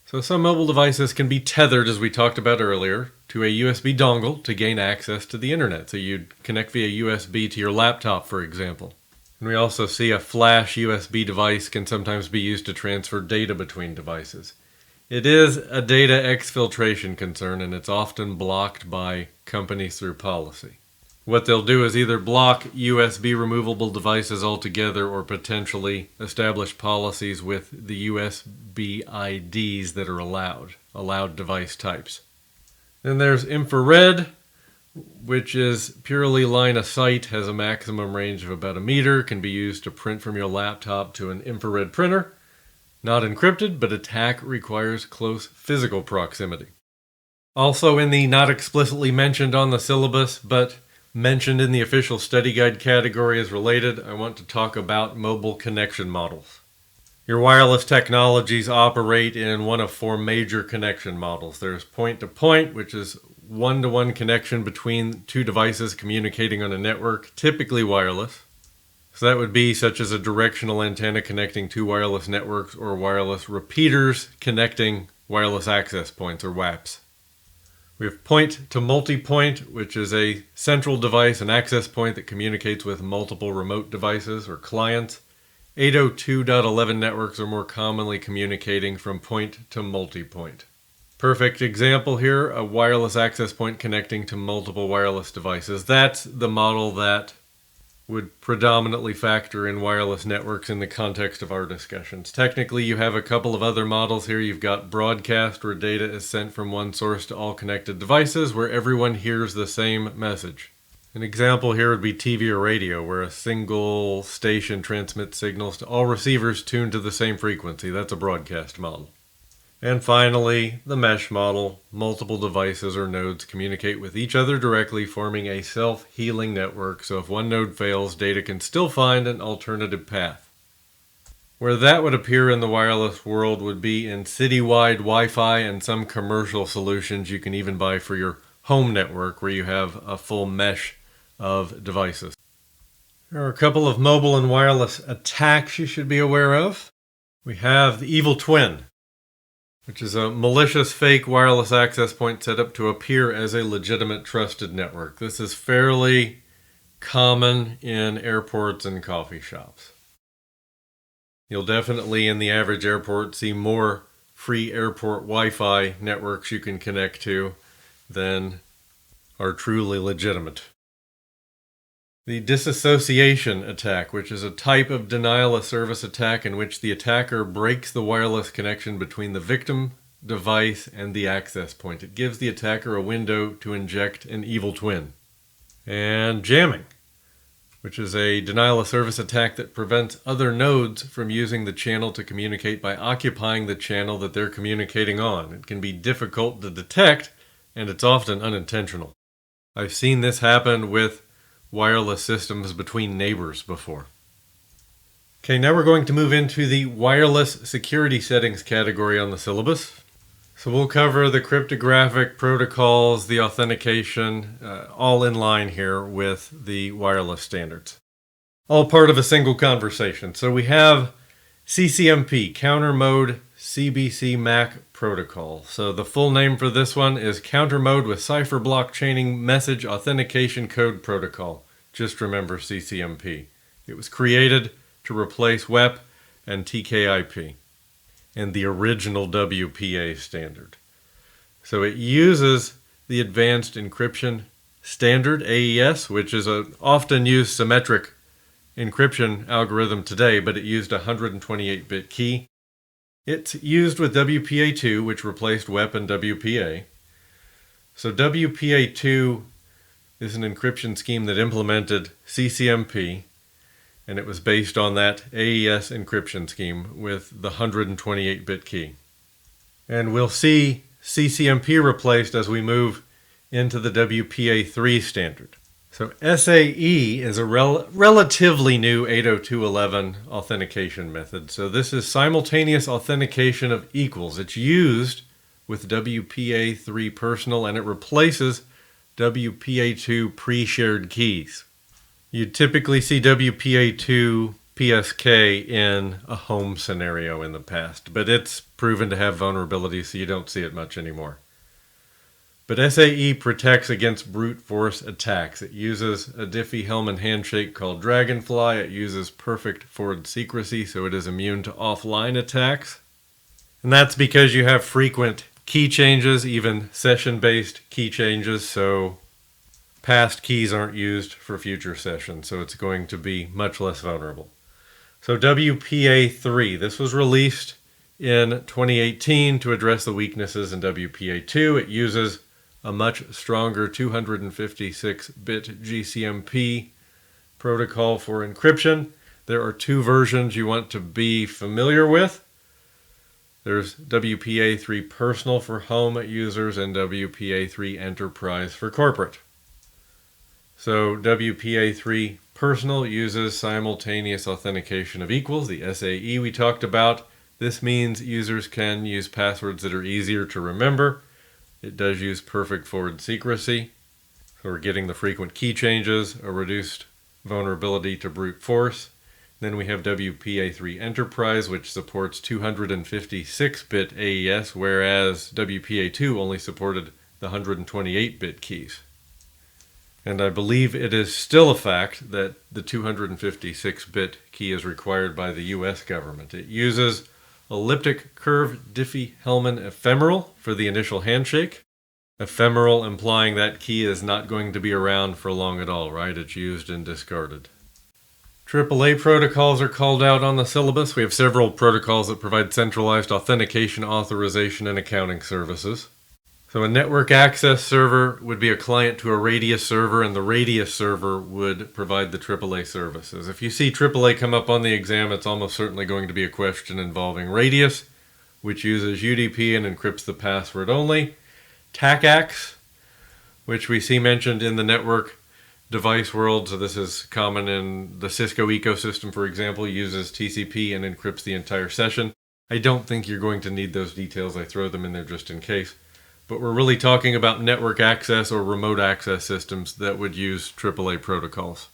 So some mobile devices can be tethered, as we talked about earlier, to a USB dongle to gain access to the internet. So you'd connect via USB to your laptop, for example. And we also see a flash USB device can sometimes be used to transfer data between devices. It is a data exfiltration concern, and it's often blocked by companies through policy. What they'll do is either block USB removable devices altogether or potentially establish policies with the USB IDs that are allowed device types. Then there's infrared, which is purely line of sight, has a maximum range of about 1 meter, can be used to print from your laptop to an infrared printer. Not encrypted, but attack requires close physical proximity. Also in the not explicitly mentioned on the syllabus, but mentioned in the official study guide category as related, I want to talk about mobile connection models. Your wireless technologies operate in one of 4 major connection models. There's point-to-point, which is one-to-one connection between 2 devices communicating on a network, typically wireless. So that would be such as a directional antenna connecting 2 wireless networks or wireless repeaters connecting wireless access points, or WAPs. We have point to multipoint, which is a central device, an access point that communicates with multiple remote devices or clients. 802.11 networks are more commonly communicating from point to multipoint. Perfect example here, a wireless access point connecting to multiple wireless devices. That's the model that would predominantly factor in wireless networks in the context of our discussions. Technically, you have a couple of other models here. You've got broadcast, where data is sent from one source to all connected devices, where everyone hears the same message. An example here would be TV or radio, where a single station transmits signals to all receivers tuned to the same frequency. That's a broadcast model. And finally, the mesh model. Multiple devices or nodes communicate with each other directly, forming a self-healing network, so if one node fails, data can still find an alternative path. Where that would appear in the wireless world would be in citywide Wi-Fi and some commercial solutions you can even buy for your home network, where you have a full mesh of devices. There are a couple of mobile and wireless attacks you should be aware of. We have the Evil Twin, which is a malicious fake wireless access point set up to appear as a legitimate trusted network. This is fairly common in airports and coffee shops. You'll definitely in the average airport see more free airport Wi-Fi networks you can connect to than are truly legitimate. The disassociation attack, which is a type of denial of service attack in which the attacker breaks the wireless connection between the victim device and the access point. It gives the attacker a window to inject an evil twin. And jamming, which is a denial of service attack that prevents other nodes from using the channel to communicate by occupying the channel that they're communicating on. It can be difficult to detect, and it's often unintentional. I've seen this happen with wireless systems between neighbors before. Okay, now we're going to move into the wireless security settings category on the syllabus. So we'll cover the cryptographic protocols, the authentication, all in line here with the wireless standards. All part of a single conversation. So we have CCMP, Counter Mode CBC MAC Protocol. So the full name for this one is Counter Mode with Cipher Block Chaining Message Authentication Code Protocol. Just remember CCMP. It was created to replace WEP and TKIP and the original WPA standard. So it uses the Advanced Encryption Standard, AES, which is an often used symmetric encryption algorithm today, but it used a 128-bit key. It's used with WPA2, which replaced WEP and WPA. So WPA2 is an encryption scheme that implemented CCMP, and it was based on that AES encryption scheme with the 128-bit key. And we'll see CCMP replaced as we move into the WPA3 standard. So SAE is a relatively new 802.11 authentication method. So this is simultaneous authentication of equals. It's used with WPA3 personal, and it replaces WPA2 pre-shared keys. You typically see WPA2 PSK in a home scenario in the past, but it's proven to have vulnerabilities, so you don't see it much anymore. But SAE protects against brute force attacks. It uses a Diffie-Hellman handshake called Dragonfly. It uses perfect forward secrecy, so it is immune to offline attacks. And that's because you have frequent key changes, even session-based key changes, so past keys aren't used for future sessions, so it's going to be much less vulnerable. So WPA3, this was released in 2018 to address the weaknesses in WPA2. It uses a much stronger 256-bit GCMP protocol for encryption. There are two versions you want to be familiar with. There's WPA3 Personal for home users and WPA3 Enterprise for corporate. So WPA3 Personal uses simultaneous authentication of equals, the SAE we talked about. This means users can use passwords that are easier to remember. It does use perfect forward secrecy. So we're getting the frequent key changes, a reduced vulnerability to brute force. Then we have WPA3 Enterprise, which supports 256-bit AES, whereas WPA2 only supported the 128-bit keys. And I believe it is still a fact that the 256-bit key is required by the US government. It uses elliptic curve Diffie-Hellman ephemeral for the initial handshake. Ephemeral implying that key is not going to be around for long at all, right? It's used and discarded. AAA protocols are called out on the syllabus. We have several protocols that provide centralized authentication, authorization, and accounting services. So a network access server would be a client to a Radius server, and the Radius server would provide the AAA services. If you see AAA come up on the exam, it's almost certainly going to be a question involving Radius, which uses UDP and encrypts the password only. TACACS, which we see mentioned in the network device world, so this is common in the Cisco ecosystem, for example, uses TCP and encrypts the entire session. I don't think you're going to need those details. I throw them in there just in case. But we're really talking about network access or remote access systems that would use AAA protocols.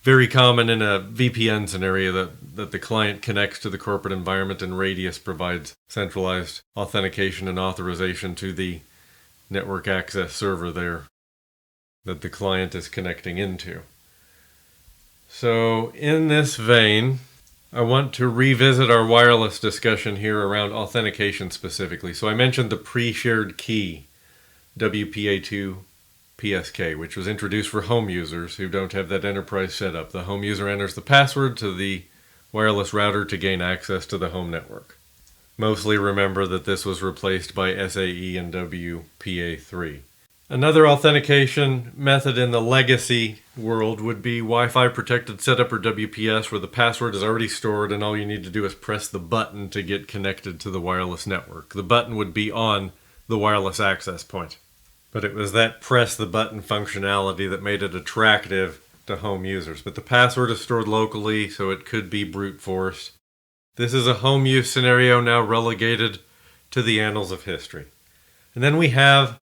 Very common in a VPN scenario that the client connects to the corporate environment and Radius provides centralized authentication and authorization to the network access server there that the client is connecting into. So in this vein, I want to revisit our wireless discussion here around authentication specifically. So I mentioned the pre-shared key, WPA2 PSK, which was introduced for home users who don't have that enterprise setup. The home user enters the password to the wireless router to gain access to the home network. Mostly remember that this was replaced by SAE and WPA3. Another authentication method in the legacy world would be Wi-Fi protected setup, or WPS, where the password is already stored and all you need to do is press the button to get connected to the wireless network. The button would be on the wireless access point. But it was that press the button functionality that made it attractive to home users. But the password is stored locally, so it could be brute forced. This is a home use scenario now relegated to the annals of history. And then we have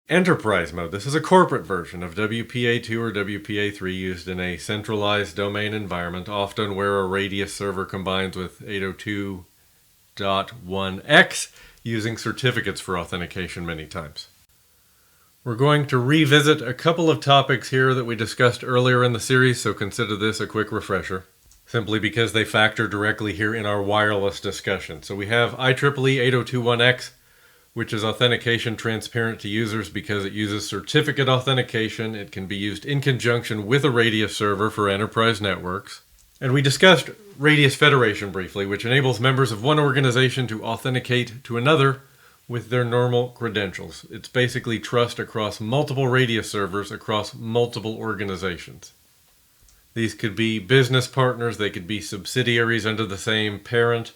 enterprise mode. This is a corporate version of WPA2 or WPA3 used in a centralized domain environment, often where a Radius server combines with 802.1x, using certificates for authentication many times. We're going to revisit a couple of topics here that we discussed earlier in the series, so consider this a quick refresher, simply because they factor directly here in our wireless discussion. So we have IEEE 802.1x, which is authentication transparent to users because it uses certificate authentication. It can be used in conjunction with a Radius server for enterprise networks. And we discussed Radius Federation briefly, which enables members of one organization to authenticate to another with their normal credentials. It's basically trust across multiple Radius servers across multiple organizations. These could be business partners, they could be subsidiaries under the same parent,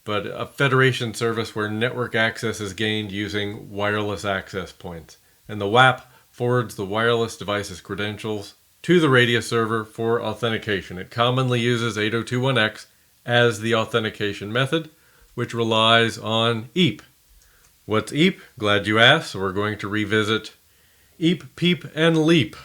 but a federation service where network access is gained using wireless access points. And the WAP forwards the wireless device's credentials to the Radius server for authentication. It commonly uses 802.1x as the authentication method, which relies on EAP. What's EAP? Glad you asked. So we're going to revisit EAP, PEEP, and LEAP.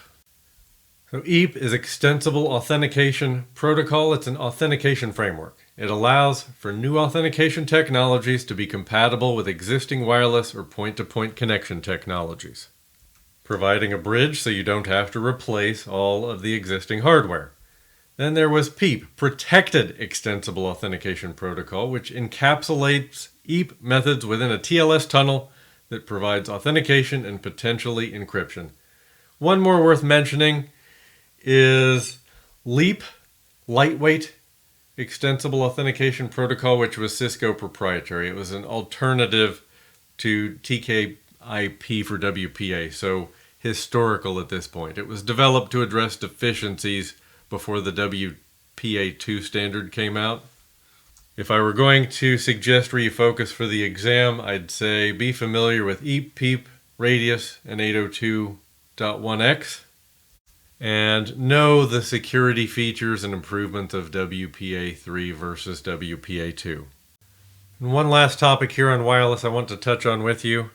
So EAP is Extensible Authentication Protocol. It's an authentication framework. It allows for new authentication technologies to be compatible with existing wireless or point-to-point connection technologies, providing a bridge so you don't have to replace all of the existing hardware. Then there was PEEP, Protected Extensible Authentication Protocol, which encapsulates EAP methods within a TLS tunnel that provides authentication and potentially encryption. One more worth mentioning is LEAP, Lightweight Extensible Authentication Protocol, which was Cisco proprietary. It was an alternative to TKIP for WPA, so historical at this point. It was developed to address deficiencies before the WPA2 standard came out. If I were going to suggest where you focus for the exam, I'd say be familiar with EAP, PEEP, Radius, and 802.1x, and know the security features and improvements of WPA3 versus WPA2. And one last topic here on wireless I want to touch on with you.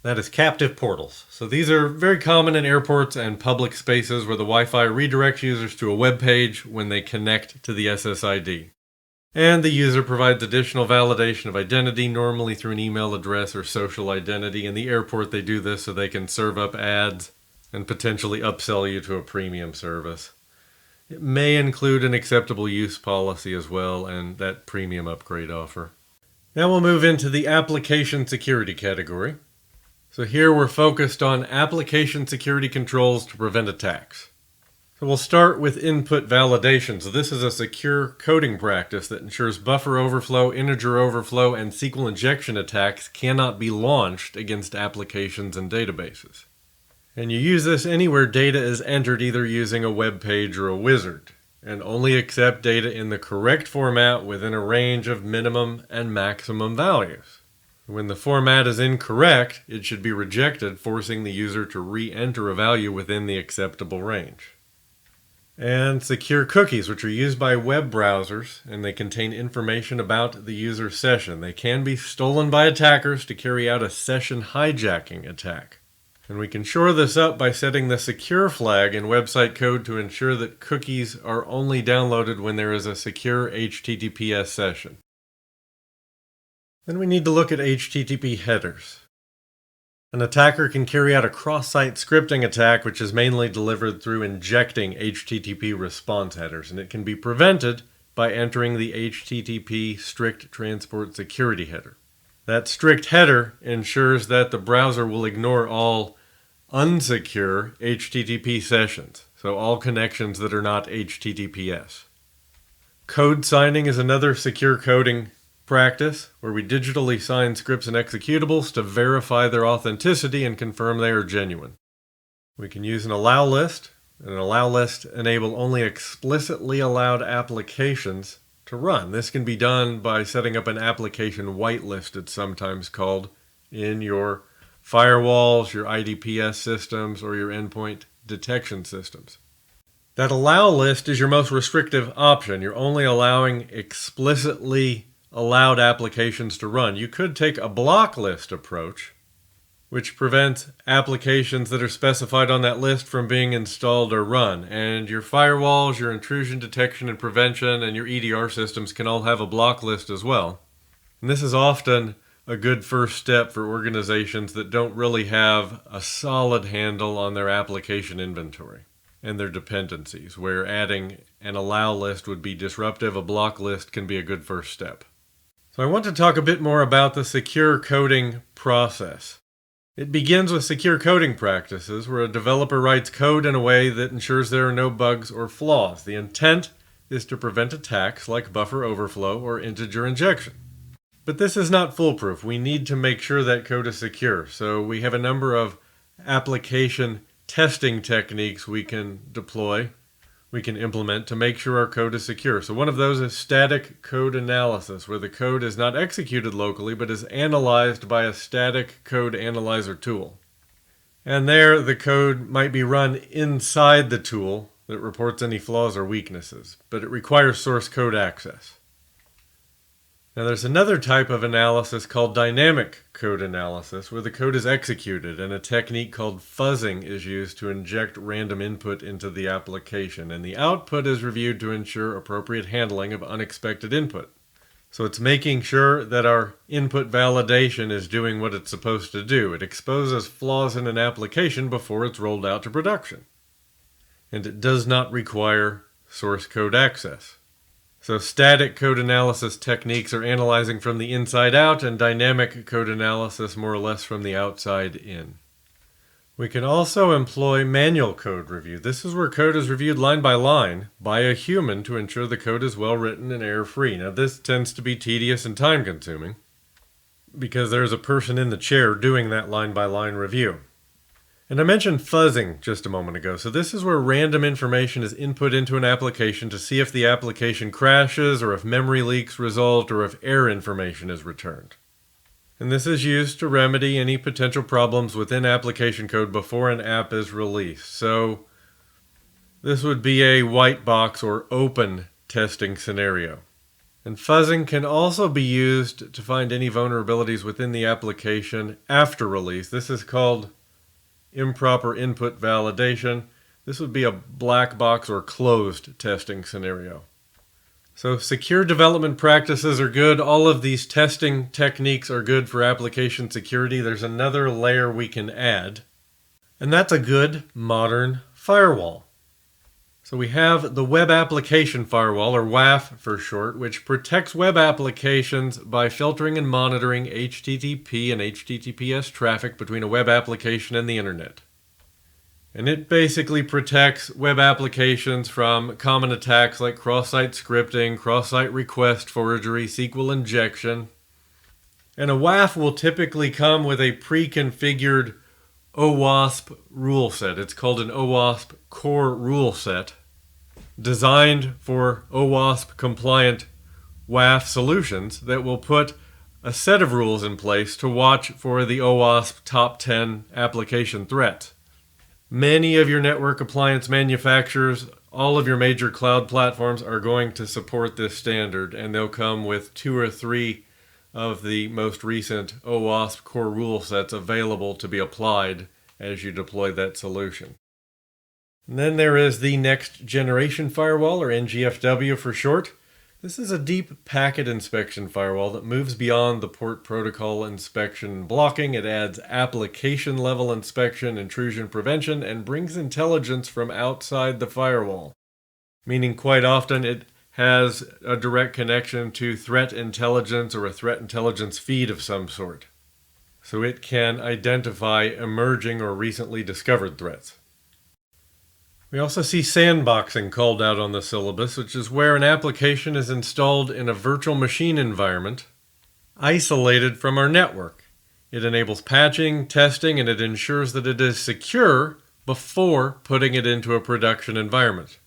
That is captive portals. So these are very common in airports and public spaces where the Wi-Fi redirects users to a web page when they connect to the SSID. And the user provides additional validation of identity, normally through an email address or social identity. In the airport, they do this so they can serve up ads and potentially upsell you to a premium service. It may include an acceptable use policy as well and that premium upgrade offer. Now we'll move into the application security category. So here we're focused on application security controls to prevent attacks. So we'll start with input validation. So this is a secure coding practice that ensures buffer overflow, integer overflow, and SQL injection attacks cannot be launched against applications and databases. And you use this anywhere data is entered either using a web page or a wizard, and only accept data in the correct format within a range of minimum and maximum values. When the format is incorrect, it should be rejected, forcing the user to re-enter a value within the acceptable range. And secure cookies, which are used by web browsers, and they contain information about the user's session. They can be stolen by attackers to carry out a session hijacking attack. And we can shore this up by setting the secure flag in website code to ensure that cookies are only downloaded when there is a secure HTTPS session. Then we need to look at HTTP headers. An attacker can carry out a cross-site scripting attack, which is mainly delivered through injecting HTTP response headers, and it can be prevented by entering the HTTP strict transport security header. That strict header ensures that the browser will ignore all unsecure HTTP sessions, so all connections that are not HTTPS. Code signing is another secure coding practice where we digitally sign scripts and executables to verify their authenticity and confirm they are genuine. We can use an allow list, and an allow list enable only explicitly allowed applications to run. This can be done by setting up an application whitelist, it's sometimes called, in your firewalls, your IDPS systems, or your endpoint detection systems. That allow list is your most restrictive option. You're only allowing explicitly allowed applications to run. You could take a block list approach, which prevents applications that are specified on that list from being installed or run. And your firewalls, your intrusion detection and prevention, and your EDR systems can all have a block list as well. And this is often a good first step for organizations that don't really have a solid handle on their application inventory and their dependencies, where adding an allow list would be disruptive. A block list can be a good first step. So I want to talk a bit more about the secure coding process. It begins with secure coding practices, where a developer writes code in a way that ensures there are no bugs or flaws. The intent is to prevent attacks like buffer overflow or integer injection. But this is not foolproof. We need to make sure that code is secure. So we have a number of application testing techniques we can deploy, we can implement to make sure our code is secure. So one of those is static code analysis, where the code is not executed locally, but is analyzed by a static code analyzer tool. And there, the code might be run inside the tool that reports any flaws or weaknesses, but it requires source code access. Now there's another type of analysis called dynamic code analysis, where the code is executed and a technique called fuzzing is used to inject random input into the application, and the output is reviewed to ensure appropriate handling of unexpected input. So it's making sure that our input validation is doing what it's supposed to do. It exposes flaws in an application before it's rolled out to production. And it does not require source code access. So static code analysis techniques are analyzing from the inside out, and dynamic code analysis more or less from the outside in. We can also employ manual code review. This is where code is reviewed line by line by a human to ensure the code is well written and error-free. Now this tends to be tedious and time-consuming because there's a person in the chair doing that line by line review. And I mentioned fuzzing just a moment ago. So this is where random information is input into an application to see if the application crashes, or if memory leaks result, or if error information is returned. And this is used to remedy any potential problems within application code before an app is released. So this would be a white box or open testing scenario. And fuzzing can also be used to find any vulnerabilities within the application after release. This is called improper input validation. This would be a black box or closed testing scenario. So secure development practices are good. All of these testing techniques are good for application security. There's another layer we can add, and that's a good modern firewall. So we have the Web Application Firewall, or WAF for short, which protects web applications by filtering and monitoring HTTP and HTTPS traffic between a web application and the internet. And it basically protects web applications from common attacks like cross-site scripting, cross-site request forgery, SQL injection. And a WAF will typically come with a pre-configured OWASP rule set. It's called an OWASP core rule set, designed for OWASP compliant WAF solutions that will put a set of rules in place to watch for the OWASP top 10 application threats. Many of your network appliance manufacturers, all of your major cloud platforms are going to support this standard, and they'll come with 2 or 3 of the most recent OWASP core rule sets available to be applied as you deploy that solution. And then there is the Next Generation Firewall, or NGFW for short. This is a deep packet inspection firewall that moves beyond the port protocol inspection and blocking. It adds application level inspection, intrusion prevention, and brings intelligence from outside the firewall. Meaning quite often it has a direct connection to threat intelligence or a threat intelligence feed of some sort. So it can identify emerging or recently discovered threats. We also see sandboxing called out on the syllabus, which is where an application is installed in a virtual machine environment, isolated from our network. It enables patching, testing, and it ensures that it is secure before putting it into a production environment.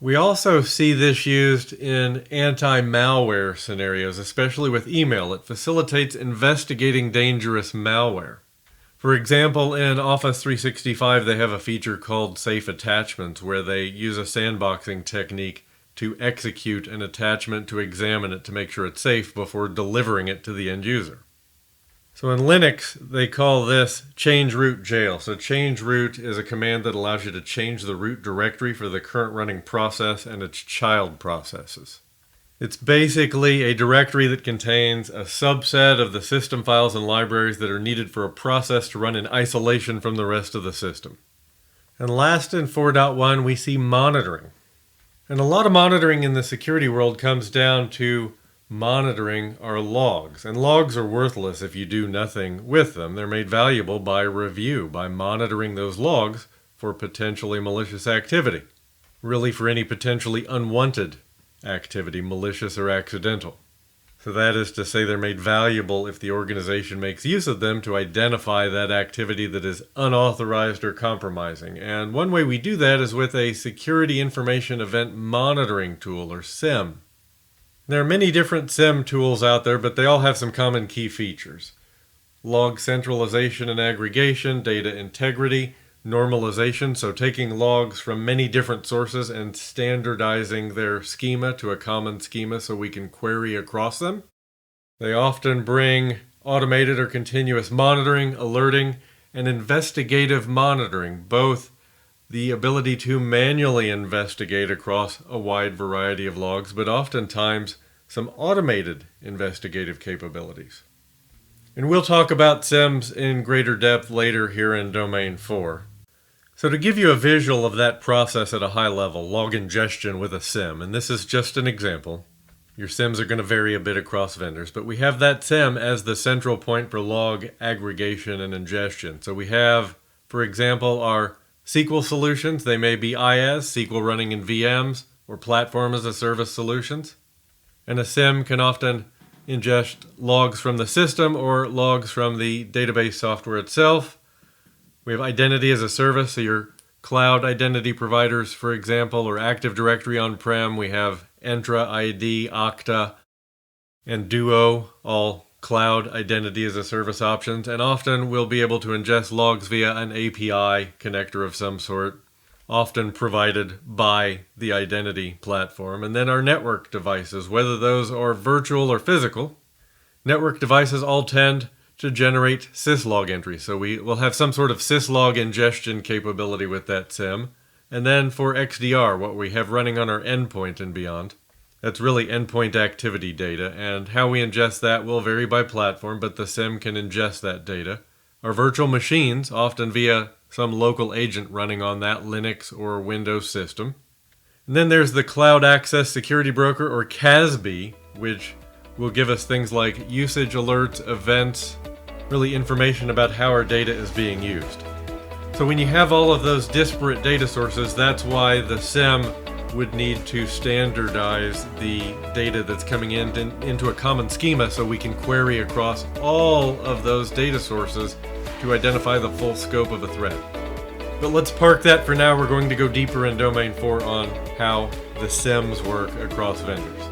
We also see this used in anti-malware scenarios, especially with email. It facilitates investigating dangerous malware. For example, in Office 365, they have a feature called Safe Attachments, where they use a sandboxing technique to execute an attachment to examine it to make sure it's safe before delivering it to the end user. So in Linux, they call this change root jail. So change root is a command that allows you to change the root directory for the current running process and its child processes. It's basically a directory that contains a subset of the system files and libraries that are needed for a process to run in isolation from the rest of the system. And last in 4.1, we see monitoring. And a lot of monitoring in the security world comes down to monitoring our logs. And logs are worthless if you do nothing with them. They're made valuable by review, by monitoring those logs for potentially malicious activity. Really for any potentially unwanted activity, malicious or accidental. So that is to say they're made valuable if the organization makes use of them to identify that activity that is unauthorized or compromising. And one way we do that is with a Security Information Event Monitoring Tool, or SIEM. There are many different SIEM tools out there, but they all have some common key features. Log centralization and aggregation, data integrity, normalization, so taking logs from many different sources and standardizing their schema to a common schema so we can query across them. They often bring automated or continuous monitoring, alerting, and investigative monitoring, both the ability to manually investigate across a wide variety of logs, but oftentimes some automated investigative capabilities. And we'll talk about SIEMs in greater depth later here in Domain 4. So to give you a visual of that process at a high level, log ingestion with a SIEM, and this is just an example. Your SIEMs are going to vary a bit across vendors, but we have that SIEM as the central point for log aggregation and ingestion. So we have, for example, our SQL solutions. They may be IaaS, SQL running in VMs, or platform as a service solutions. And a SIEM can often ingest logs from the system or logs from the database software itself. We have identity as a service, so your cloud identity providers, for example, or Active Directory on-prem. We have Entra ID, Okta, and Duo, all cloud identity as a service options. And often we'll be able to ingest logs via an API connector of some sort, often provided by the identity platform. And then our network devices, whether those are virtual or physical. Network devices all tend to generate syslog entries. So we will have some sort of syslog ingestion capability with that SIM. And then for XDR, what we have running on our endpoint and beyond, that's really endpoint activity data. And how we ingest that will vary by platform, but the SIM can ingest that data. Our virtual machines, often via some local agent running on that Linux or Windows system. And then there's the Cloud Access Security Broker, or CASB, which will give us things like usage alerts, events, really information about how our data is being used. So when you have all of those disparate data sources, that's why the SIM would need to standardize the data that's coming in into a common schema so we can query across all of those data sources to identify the full scope of a threat. But let's park that for now. We're going to go deeper in Domain 4 on how the SIMs work across vendors.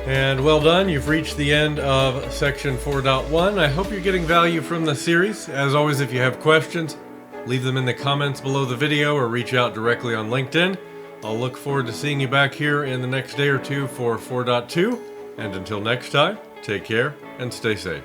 And well done, you've reached the end of section 4.1. I hope you're getting value from the series. As always, if you have questions, leave them in the comments below the video or reach out directly on LinkedIn. I'll look forward to seeing you back here in the next day or two for 4.2. And until next time, take care and stay safe.